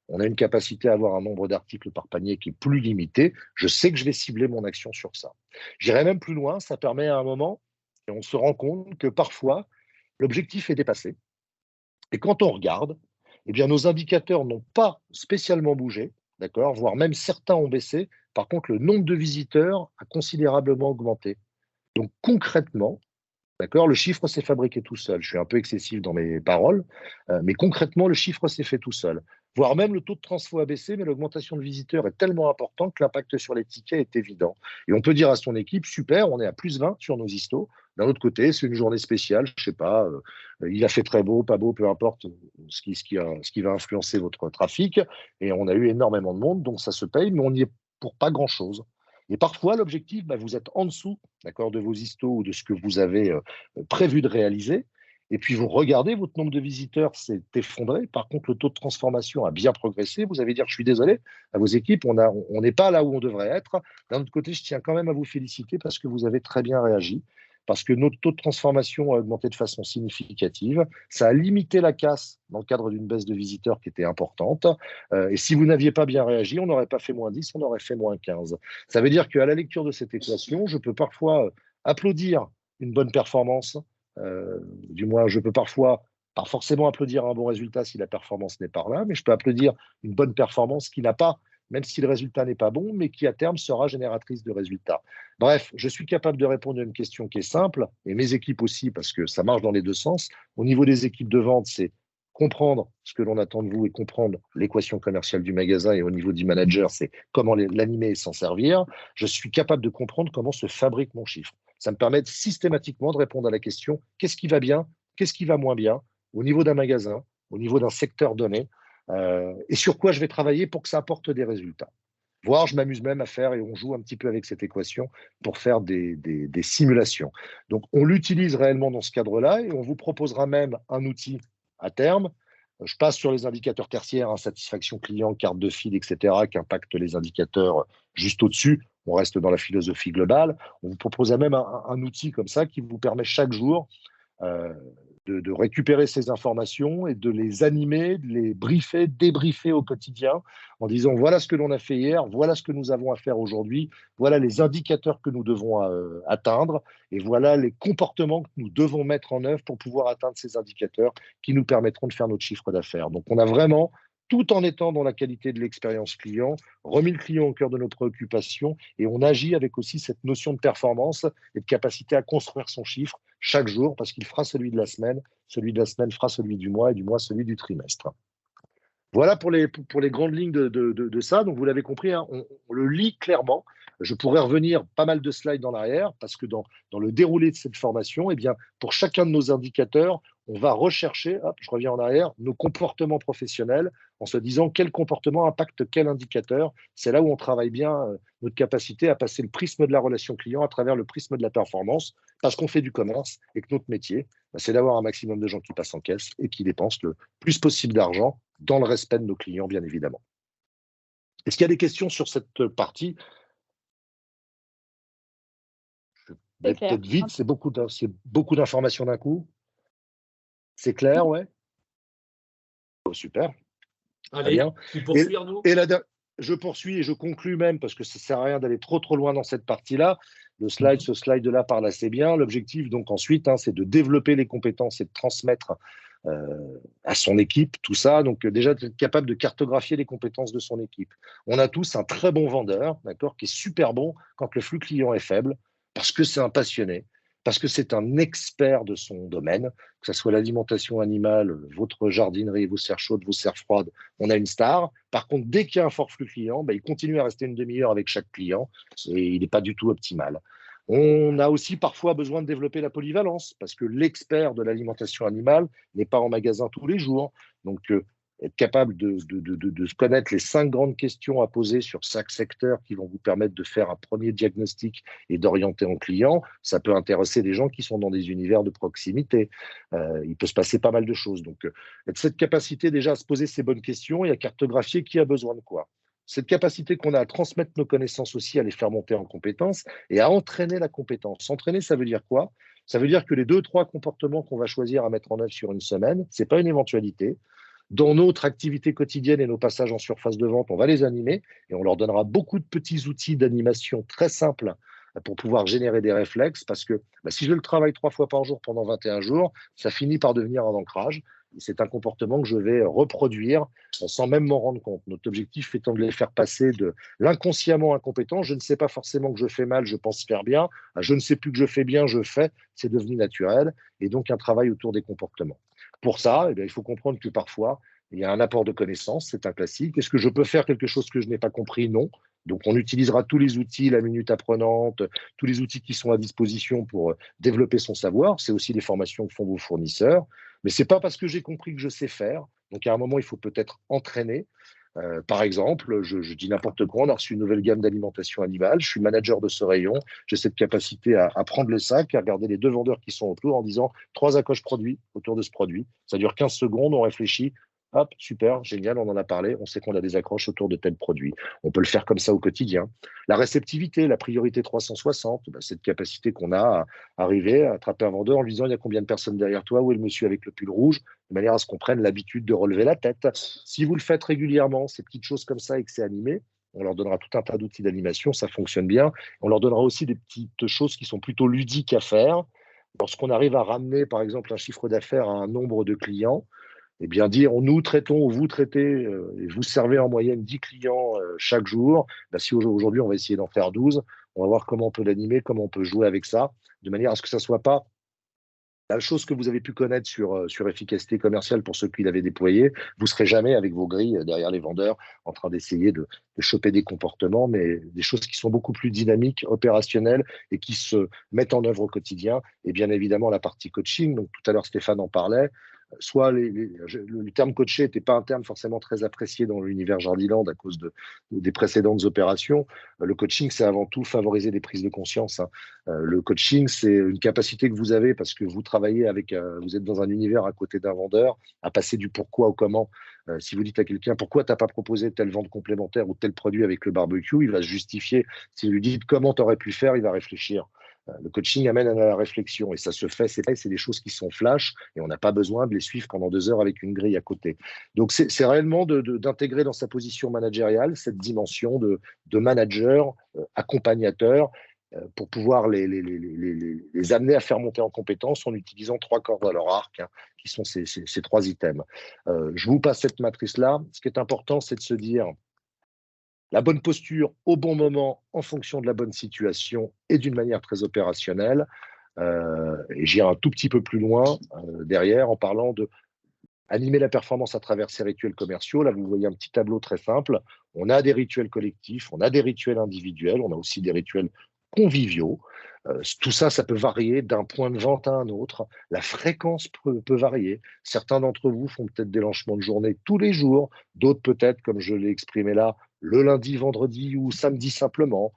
on a une capacité à avoir un nombre d'articles par panier qui est plus limité, je sais que je vais cibler mon action sur ça. J'irai même plus loin, ça permet à un moment, et on se rend compte que parfois, l'objectif est dépassé. Et quand on regarde, eh bien, nos indicateurs n'ont pas spécialement bougé, d'accord, voire même certains ont baissé. Par contre, le nombre de visiteurs a considérablement augmenté. Donc concrètement, d'accord, le chiffre s'est fabriqué tout seul. Je suis un peu excessif dans mes paroles, mais concrètement, le chiffre s'est fait tout seul. Voire même le taux de transfo a baissé, mais l'augmentation de visiteurs est tellement importante que l'impact sur les tickets est évident. Et on peut dire à son équipe, super, on est à plus 20 sur nos histos. D'un autre côté, c'est une journée spéciale, je ne sais pas, il a fait très beau, pas beau, peu importe ce qui va influencer votre trafic. Et on a eu énormément de monde, donc ça se paye, mais on n'y est pour pas grand-chose. Et parfois, l'objectif, vous êtes en dessous, d'accord, de vos histos ou de ce que vous avez prévu de réaliser. Et puis, vous regardez, votre nombre de visiteurs s'est effondré. Par contre, le taux de transformation a bien progressé. Vous allez dire, je suis désolé, à vos équipes, on n'est pas là où on devrait être. D'un autre côté, je tiens quand même à vous féliciter parce que vous avez très bien réagi, parce que notre taux de transformation a augmenté de façon significative. Ça a limité la casse dans le cadre d'une baisse de visiteurs qui était importante. Et si vous n'aviez pas bien réagi, on n'aurait pas fait moins 10, on aurait fait moins 15. Ça veut dire qu'à la lecture de cette équation, je peux parfois applaudir une bonne performance. Du moins, je peux parfois pas forcément applaudir un bon résultat si la performance n'est pas là, mais je peux applaudir une bonne performance qui n'a pas, même si le résultat n'est pas bon, mais qui à terme sera génératrice de résultats. Bref, je suis capable de répondre à une question qui est simple, et mes équipes aussi, parce que ça marche dans les deux sens. Au niveau des équipes de vente, c'est comprendre ce que l'on attend de vous et comprendre l'équation commerciale du magasin. Et au niveau du manager, c'est comment l'animer et s'en servir. Je suis capable de comprendre comment se fabrique mon chiffre. Ça me permet systématiquement de répondre à la question qu'est-ce qui va bien, qu'est-ce qui va moins bien au niveau d'un magasin, au niveau d'un secteur donné, et sur quoi je vais travailler pour que ça apporte des résultats. Voire, je m'amuse même à faire, et on joue un petit peu avec cette équation pour faire des simulations. Donc, on l'utilise réellement dans ce cadre-là et on vous proposera même un outil à terme. Je passe sur les indicateurs tertiaires, satisfaction client, carte de fil, etc., qui impactent les indicateurs juste au-dessus. On reste dans la philosophie globale. On vous propose même un outil comme ça qui vous permet chaque jour de récupérer ces informations et de les animer, de les briefer, débriefer au quotidien en disant voilà ce que l'on a fait hier, voilà ce que nous avons à faire aujourd'hui, voilà les indicateurs que nous devons atteindre et voilà les comportements que nous devons mettre en œuvre pour pouvoir atteindre ces indicateurs qui nous permettront de faire notre chiffre d'affaires. Donc on a vraiment, tout en étant dans la qualité de l'expérience client, remis le client au cœur de nos préoccupations et on agit avec aussi cette notion de performance et de capacité à construire son chiffre chaque jour parce qu'il fera celui de la semaine fera celui du mois et du mois celui du trimestre. Voilà pour les grandes lignes de ça. Donc, vous l'avez compris, hein, on le lit clairement. Je pourrais revenir pas mal de slides en arrière parce que dans le déroulé de cette formation, eh bien, pour chacun de nos indicateurs, on va rechercher, hop, je reviens en arrière, nos comportements professionnels en se disant quel comportement impacte quel indicateur. C'est là où on travaille bien notre capacité à passer le prisme de la relation client à travers le prisme de la performance parce qu'on fait du commerce et que notre métier, c'est d'avoir un maximum de gens qui passent en caisse et qui dépensent le plus possible d'argent dans le respect de nos clients, bien évidemment. Est-ce qu'il y a des questions sur cette partie? Je vais peut-être vite, c'est beaucoup d'informations d'un coup. C'est clair, ouais? Oh, super. Allez, tu poursuis, Arnaud. Je poursuis et je conclus même, parce que ça ne sert à rien d'aller trop loin dans cette partie-là. Ce slide-là parle assez bien. L'objectif, donc, ensuite, hein, c'est de développer les compétences et de transmettre à son équipe tout ça. Donc, déjà, d'être capable de cartographier les compétences de son équipe. On a tous un très bon vendeur, d'accord, qui est super bon quand le flux client est faible, parce que c'est un passionné, parce que c'est un expert de son domaine, que ce soit l'alimentation animale, votre jardinerie, vos serres chaudes, vos serres froides, on a une star. Par contre, dès qu'il y a un fort flux client, il continue à rester une demi-heure avec chaque client et il n'est pas du tout optimal. On a aussi parfois besoin de développer la polyvalence parce que l'expert de l'alimentation animale n'est pas en magasin tous les jours. Donc, être capable de connaître les 5 grandes questions à poser sur chaque secteur qui vont vous permettre de faire un premier diagnostic et d'orienter en client, ça peut intéresser des gens qui sont dans des univers de proximité. Il peut se passer pas mal de choses. Donc, cette capacité déjà à se poser ces bonnes questions et à cartographier qui a besoin de quoi. Cette capacité qu'on a à transmettre nos connaissances aussi, à les faire monter en compétences et à entraîner la compétence. Entraîner, ça veut dire quoi? Ça veut dire que les 2-3 comportements qu'on va choisir à mettre en œuvre sur une semaine, ce n'est pas une éventualité. Dans notre activité quotidienne et nos passages en surface de vente, on va les animer et on leur donnera beaucoup de petits outils d'animation très simples pour pouvoir générer des réflexes parce que si je le travaille 3 fois par jour pendant 21 jours, ça finit par devenir un ancrage. C'est un comportement que je vais reproduire sans même m'en rendre compte. Notre objectif étant de les faire passer de l'inconsciemment incompétent, je ne sais pas forcément que je fais mal, je pense faire bien, je ne sais plus que je fais bien, je fais, c'est devenu naturel, et donc un travail autour des comportements. Pour ça, il faut comprendre que parfois, il y a un apport de connaissances, c'est un classique. Est-ce que je peux faire quelque chose que je n'ai pas compris? Non. Donc, on utilisera tous les outils, la minute apprenante, tous les outils qui sont à disposition pour développer son savoir. C'est aussi les formations que font vos fournisseurs. Mais ce n'est pas parce que j'ai compris que je sais faire. Donc, à un moment, il faut peut-être entraîner. Par exemple, je dis n'importe quoi, on a reçu une nouvelle gamme d'alimentation animale, je suis manager de ce rayon, j'ai cette capacité à prendre le sac, à regarder les 2 vendeurs qui sont autour en disant 3 accroches produits autour de ce produit. Ça dure 15 secondes, on réfléchit. Hop, super, génial, on en a parlé, on sait qu'on a des accroches autour de tel produit. On peut le faire comme ça au quotidien. La réceptivité, la priorité 360, cette capacité qu'on a à arriver à attraper un vendeur en lui disant il y a combien de personnes derrière toi, où est le monsieur avec le pull rouge, de manière à ce qu'on prenne l'habitude de relever la tête. Si vous le faites régulièrement, ces petites choses comme ça et que c'est animé, on leur donnera tout un tas d'outils d'animation, ça fonctionne bien. On leur donnera aussi des petites choses qui sont plutôt ludiques à faire. Lorsqu'on arrive à ramener, par exemple, un chiffre d'affaires à un nombre de clients, eh bien dire nous traitons ou vous traitez et vous servez en moyenne 10 clients chaque jour, si aujourd'hui on va essayer d'en faire 12, on va voir comment on peut l'animer, comment on peut jouer avec ça, de manière à ce que ça ne soit pas la chose que vous avez pu connaître sur efficacité commerciale pour ceux qui l'avaient déployé. Vous ne serez jamais avec vos grilles derrière les vendeurs en train d'essayer de choper des comportements, mais des choses qui sont beaucoup plus dynamiques, opérationnelles et qui se mettent en œuvre au quotidien. Et bien évidemment, la partie coaching, donc tout à l'heure Stéphane en parlait, soit le terme coaché n'était pas un terme forcément très apprécié dans l'univers Jardiland à cause des précédentes opérations. Le coaching, c'est avant tout favoriser des prises de conscience. Le coaching, c'est une capacité que vous avez parce que vous travaillez vous êtes dans un univers à côté d'un vendeur, à passer du pourquoi au comment. Si vous dites à quelqu'un pourquoi tu n'as pas proposé telle vente complémentaire ou tel produit avec le barbecue, il va se justifier. Si vous lui dites comment tu aurais pu faire, il va réfléchir. Le coaching amène à la réflexion et ça se fait, c'est des choses qui sont flash et on n'a pas besoin de les suivre pendant 2 heures avec une grille à côté. Donc, c'est réellement d'intégrer dans sa position managériale cette dimension de manager, accompagnateur, pour pouvoir les amener à faire monter en compétence en utilisant 3 cordes à leur arc, hein, qui sont ces 3 items. Je vous passe cette matrice-là. Ce qui est important, c'est de se dire la bonne posture au bon moment en fonction de la bonne situation et d'une manière très opérationnelle. Et j'irai un tout petit peu plus loin derrière en parlant de animer la performance à travers ces rituels commerciaux. Là, vous voyez un petit tableau très simple. On a des rituels collectifs, on a des rituels individuels, on a aussi des rituels conviviaux. Tout ça, ça peut varier d'un point de vente à un autre. La fréquence peut varier. Certains d'entre vous font peut-être des lancements de journée tous les jours, d'autres peut-être, comme je l'ai exprimé là, le lundi, vendredi ou samedi simplement.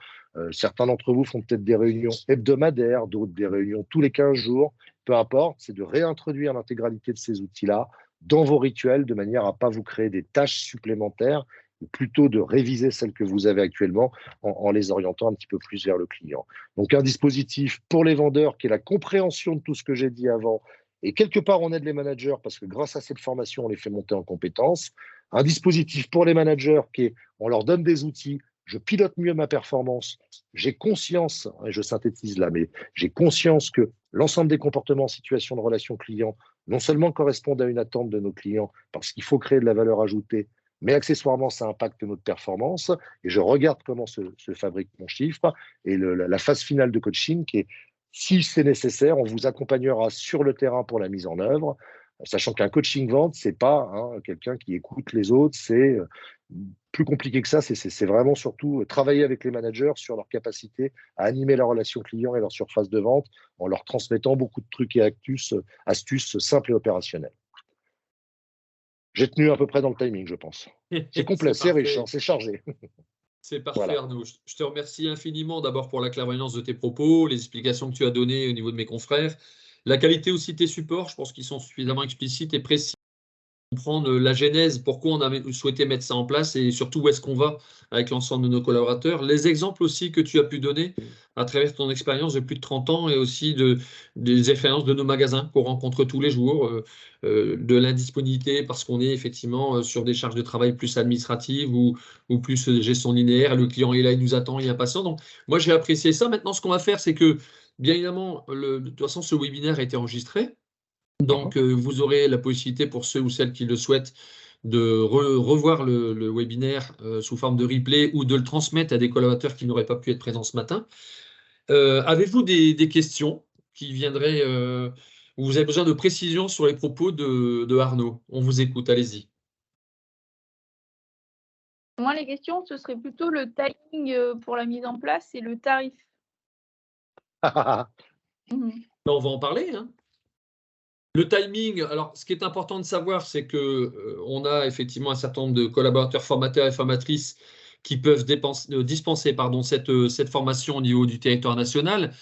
Certains d'entre vous font peut-être des réunions hebdomadaires, d'autres des réunions tous les 15 jours. Peu importe, c'est de réintroduire l'intégralité de ces outils-là dans vos rituels de manière à ne pas vous créer des tâches supplémentaires, mais plutôt de réviser celles que vous avez actuellement en les orientant un petit peu plus vers le client. Donc un dispositif pour les vendeurs qui est la compréhension de tout ce que j'ai dit avant et quelque part on aide les managers parce que grâce à cette formation on les fait monter en compétences. Un dispositif pour les managers qui est on leur donne des outils, je pilote mieux ma performance, j'ai conscience, et je synthétise là, mais j'ai conscience que l'ensemble des comportements en situation de relation client non seulement correspondent à une attente de nos clients parce qu'il faut créer de la valeur ajoutée, mais accessoirement, ça impacte notre performance. Et je regarde comment se fabrique mon chiffre. Et la phase finale de coaching, qui est, si c'est nécessaire, on vous accompagnera sur le terrain pour la mise en œuvre, sachant qu'un coaching vente, c'est pas quelqu'un qui écoute les autres, c'est plus compliqué que ça. C'est vraiment surtout travailler avec les managers sur leur capacité à animer la relation client et leur surface de vente en leur transmettant beaucoup de trucs et astuces simples et opérationnelles. J'ai tenu à peu près dans le timing, je pense. C'est complet, c'est riche, c'est chargé. C'est parfait, Voilà. Arnaud. Je te remercie infiniment d'abord pour la clairvoyance de tes propos, les explications que tu as données au niveau de mes confrères, la qualité aussi de tes supports, je pense qu'ils sont suffisamment explicites et précis. Comprendre la genèse, pourquoi on a souhaité mettre ça en place et surtout où est-ce qu'on va avec l'ensemble de nos collaborateurs. Les exemples aussi que tu as pu donner à travers ton expérience de plus de 30 ans et aussi des expériences de nos magasins qu'on rencontre tous les jours, de l'indisponibilité parce qu'on est effectivement sur des charges de travail plus administratives ou plus gestion linéaire. Le client est là, il nous attend, il est impatient. Donc moi j'ai apprécié ça. Maintenant ce qu'on va faire c'est que bien évidemment, de toute façon ce webinaire a été enregistré. Donc, vous aurez la possibilité pour ceux ou celles qui le souhaitent de revoir le webinaire sous forme de replay ou de le transmettre à des collaborateurs qui n'auraient pas pu être présents ce matin. Avez-vous des questions qui viendraient ou vous avez besoin de précisions sur les propos de Arnaud? On vous écoute, allez-y. Moi, les questions, ce serait plutôt le timing pour la mise en place et le tarif. On va en parler, hein. Le timing, alors ce qui est important de savoir, c'est que on a effectivement un certain nombre de collaborateurs formateurs et formatrices qui peuvent dispenser cette formation au niveau du territoire national.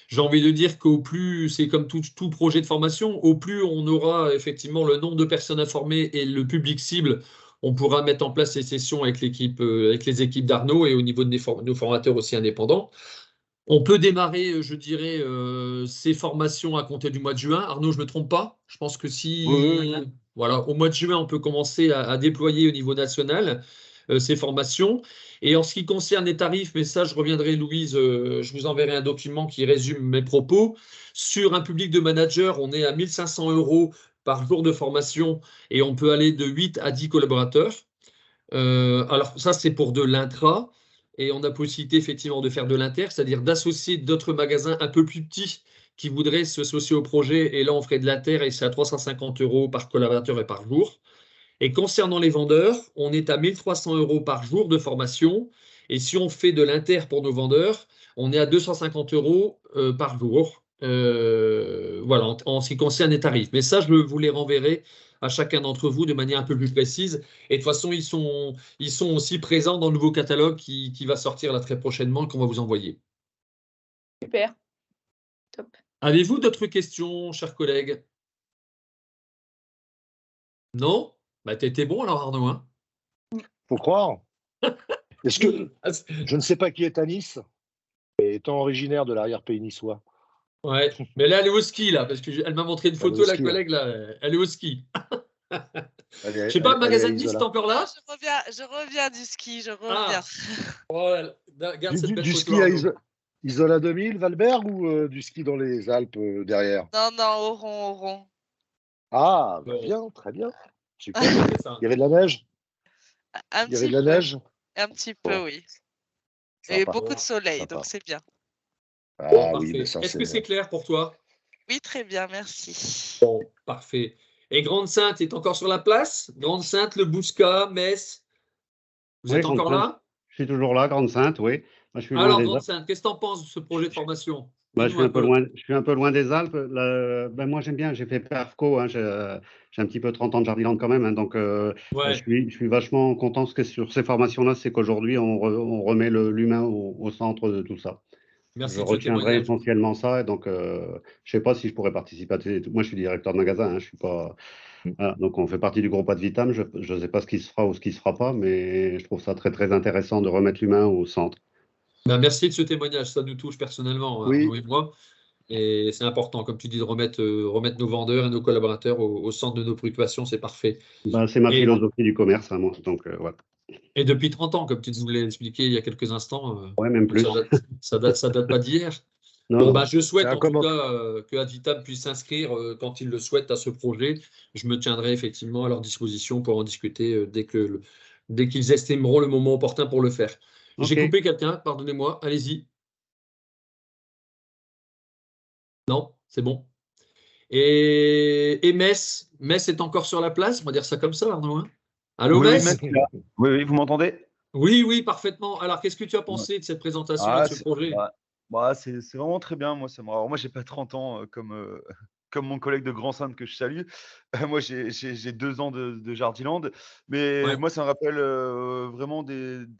J'ai envie de dire qu'au plus, c'est comme tout projet de formation, au plus on aura effectivement le nombre de personnes informées et le public cible, on pourra mettre en place ces sessions avec les équipes d'Arnaud et au niveau de nos formateurs aussi indépendants. On peut démarrer, je dirais, ces formations à compter du mois de juin. Arnaud, je ne me trompe pas? Je pense que voilà, au mois de juin, on peut commencer à déployer au niveau national ces formations. Et en ce qui concerne les tarifs, mais ça, je reviendrai, Louise, je vous enverrai un document qui résume mes propos. Sur un public de manager, on est à 1 500 € par jour de formation et on peut aller de 8 à 10 collaborateurs. Alors, ça, c'est pour de l'intra. Et on a possibilité effectivement de faire de l'inter, c'est-à-dire d'associer d'autres magasins un peu plus petits qui voudraient s'associer au projet. Et là, on ferait de l'inter et c'est à 350 € par collaborateur et par jour. Et concernant les vendeurs, on est à 1 300 € par jour de formation. Et si on fait de l'inter pour nos vendeurs, on est à 250 € par jour. Voilà, en ce qui concerne les tarifs. Mais ça, je vous les renverrai à chacun d'entre vous de manière un peu plus précise. Et de toute façon, ils sont aussi présents dans le nouveau catalogue qui va sortir là très prochainement, qu'on va vous envoyer. Super. Top. Avez-vous d'autres questions, chers collègues? Non? Bah, t'étais bon alors, Arnaud, hein? Faut croire. Est-ce que je ne sais pas qui est Anis, étant originaire de l'arrière-pays niçois. Ouais, mais là, elle est au ski, là, parce qu'elle m'a montré une Elle est au photo, la ski, collègue, là, elle est au ski. Je sais Elle pas, le est magasin à de Nice, Isola. t'es encore là? Je reviens du ski, je reviens. Ah, oh, garde cette belle Du photo, ski à Arnaud. Isola 2000, Valberg, ou du ski dans les Alpes derrière? Non, non, au rond, au rond. Ah, bah Bon, bien, très bien. Super. c'est ça. Il y avait de la neige? Un Il y avait petit de la peu, neige? un petit peu, Bon, oui. Et sympa, beaucoup de soleil, sympa. donc c'est bien. Bon, Ah oui, mais parfait. ça, Est-ce c'est. que c'est clair pour toi? Oui, très bien, merci. Bon, parfait. Et Grande-Sainte est encore sur la place? Grande-Sainte, le Bouscat, Metz, vous Oui, êtes encore Grande-Sainte, là? je suis toujours là, Grande-Sainte, oui. Moi, je suis loin Alors, des Alpes. Grande-Sainte, qu'est-ce que tu en penses de ce projet de formation? Je Dis-nous suis un un peu peu. loin, je suis un peu loin des Alpes. Moi, j'aime bien, j'ai fait Perfco, hein, j'ai un petit peu 30 ans de Jardiland quand même, hein, donc Ouais, je suis vachement content sur ces formations-là, c'est qu'aujourd'hui, on remet l'humain au centre de tout ça. Je merci de ce retiendrai témoignage. essentiellement ça, et donc je sais pas si je pourrais participer à moi, je suis directeur de magasin, hein, je suis pas. Voilà, donc on fait partie du groupe Advitam, je ne sais pas ce qui se fera ou ce qui se fera pas, mais je trouve ça très très intéressant de remettre l'humain au centre. Ben, merci de ce témoignage, ça nous touche personnellement, Arnaud Oui, et moi. Et c'est important, comme tu dis, de remettre nos vendeurs et nos collaborateurs au centre de nos préoccupations, c'est parfait. Bah, c'est ma Et, philosophie du commerce, hein, moi. Donc voilà. et depuis 30 ans, comme tu nous l'as expliqué il y a quelques instants, Ouais, même donc plus. ça date pas d'hier. Non, Bon, non. ben, je c'est souhaite un en tout comment. cas que Advitam puisse s'inscrire quand il le souhaite à ce projet. Je me tiendrai effectivement à leur disposition pour en discuter dès qu'ils estimeront le moment opportun pour le faire. J'ai Ok. coupé quelqu'un, pardonnez-moi, allez-y. Non, c'est bon. Et Metz est encore sur la place, on va dire ça comme ça, Arnaud, hein. Allô, Oui, oui, Metz? Metz, là. Oui, oui, vous m'entendez? Oui, oui, parfaitement. Alors, qu'est-ce que tu as Ouais. pensé de cette présentation et de Ah, ce projet? c'est vraiment très bien. Moi, alors, moi, j'ai pas 30 ans comme mon collègue de Grand-Sainte que je salue. Moi, j'ai 2 ans de Jardiland. Mais Ouais, moi, ça me rappelle vraiment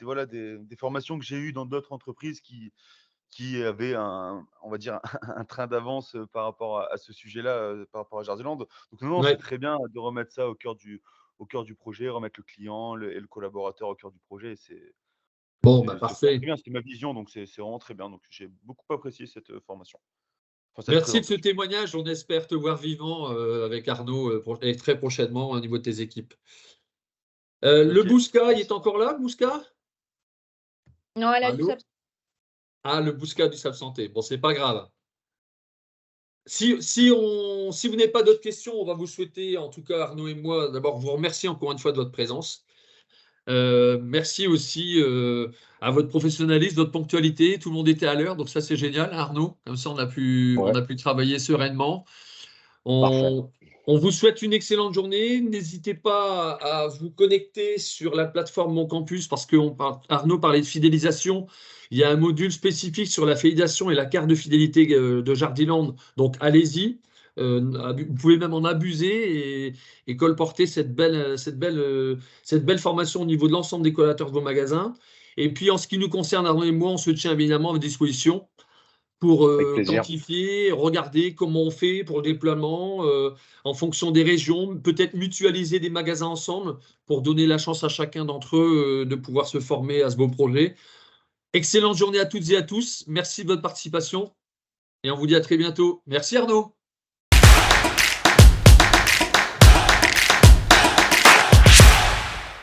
voilà, des formations que j'ai eues dans d'autres entreprises qui avaient on va dire, un train d'avance par rapport à ce sujet-là, par rapport à Jardiland. Donc, non, c'est ouais. très bien de remettre ça au cœur du projet, remettre le client et le collaborateur au cœur du projet. Bon, bah, C'est très parfait. bien, c'est ma vision, donc c'est vraiment très bien. Donc j'ai beaucoup apprécié cette formation, enfin cette Merci de ce présentation. témoignage. On espère te voir vivant avec Arnaud et très prochainement au niveau de tes équipes. Le Ok. Bousca, il est encore là, Bousca? Non, elle a dû Allô? s'absenter. Ah, le Bousca du s'absenter. Bon, c'est pas grave. Si vous n'avez pas d'autres questions, on va vous souhaiter, en tout cas Arnaud et moi, d'abord vous remercier encore une fois de votre présence. Merci aussi à votre professionnalisme, votre ponctualité. Tout le monde était à l'heure, donc ça c'est génial, Arnaud. Comme ça, on Ouais, a pu travailler sereinement. parfait. On vous souhaite une excellente journée. N'hésitez pas à vous connecter sur la plateforme Mon Campus parce que Arnaud parlait de fidélisation. Il y a un module spécifique sur la fidélisation et la carte de fidélité de Jardiland. Donc allez-y. Vous pouvez même en abuser et colporter cette belle formation au niveau de l'ensemble des collaborateurs de vos magasins. Et puis en ce qui nous concerne, Arnaud et moi, on se tient évidemment à votre disposition pour Avec plaisir. quantifier, regarder comment on fait pour le déploiement en fonction des régions, peut-être mutualiser des magasins ensemble pour donner la chance à chacun d'entre eux de pouvoir se former à ce beau projet. Excellente journée à toutes et à tous. Merci de votre participation et on vous dit à très bientôt. Merci Arnaud.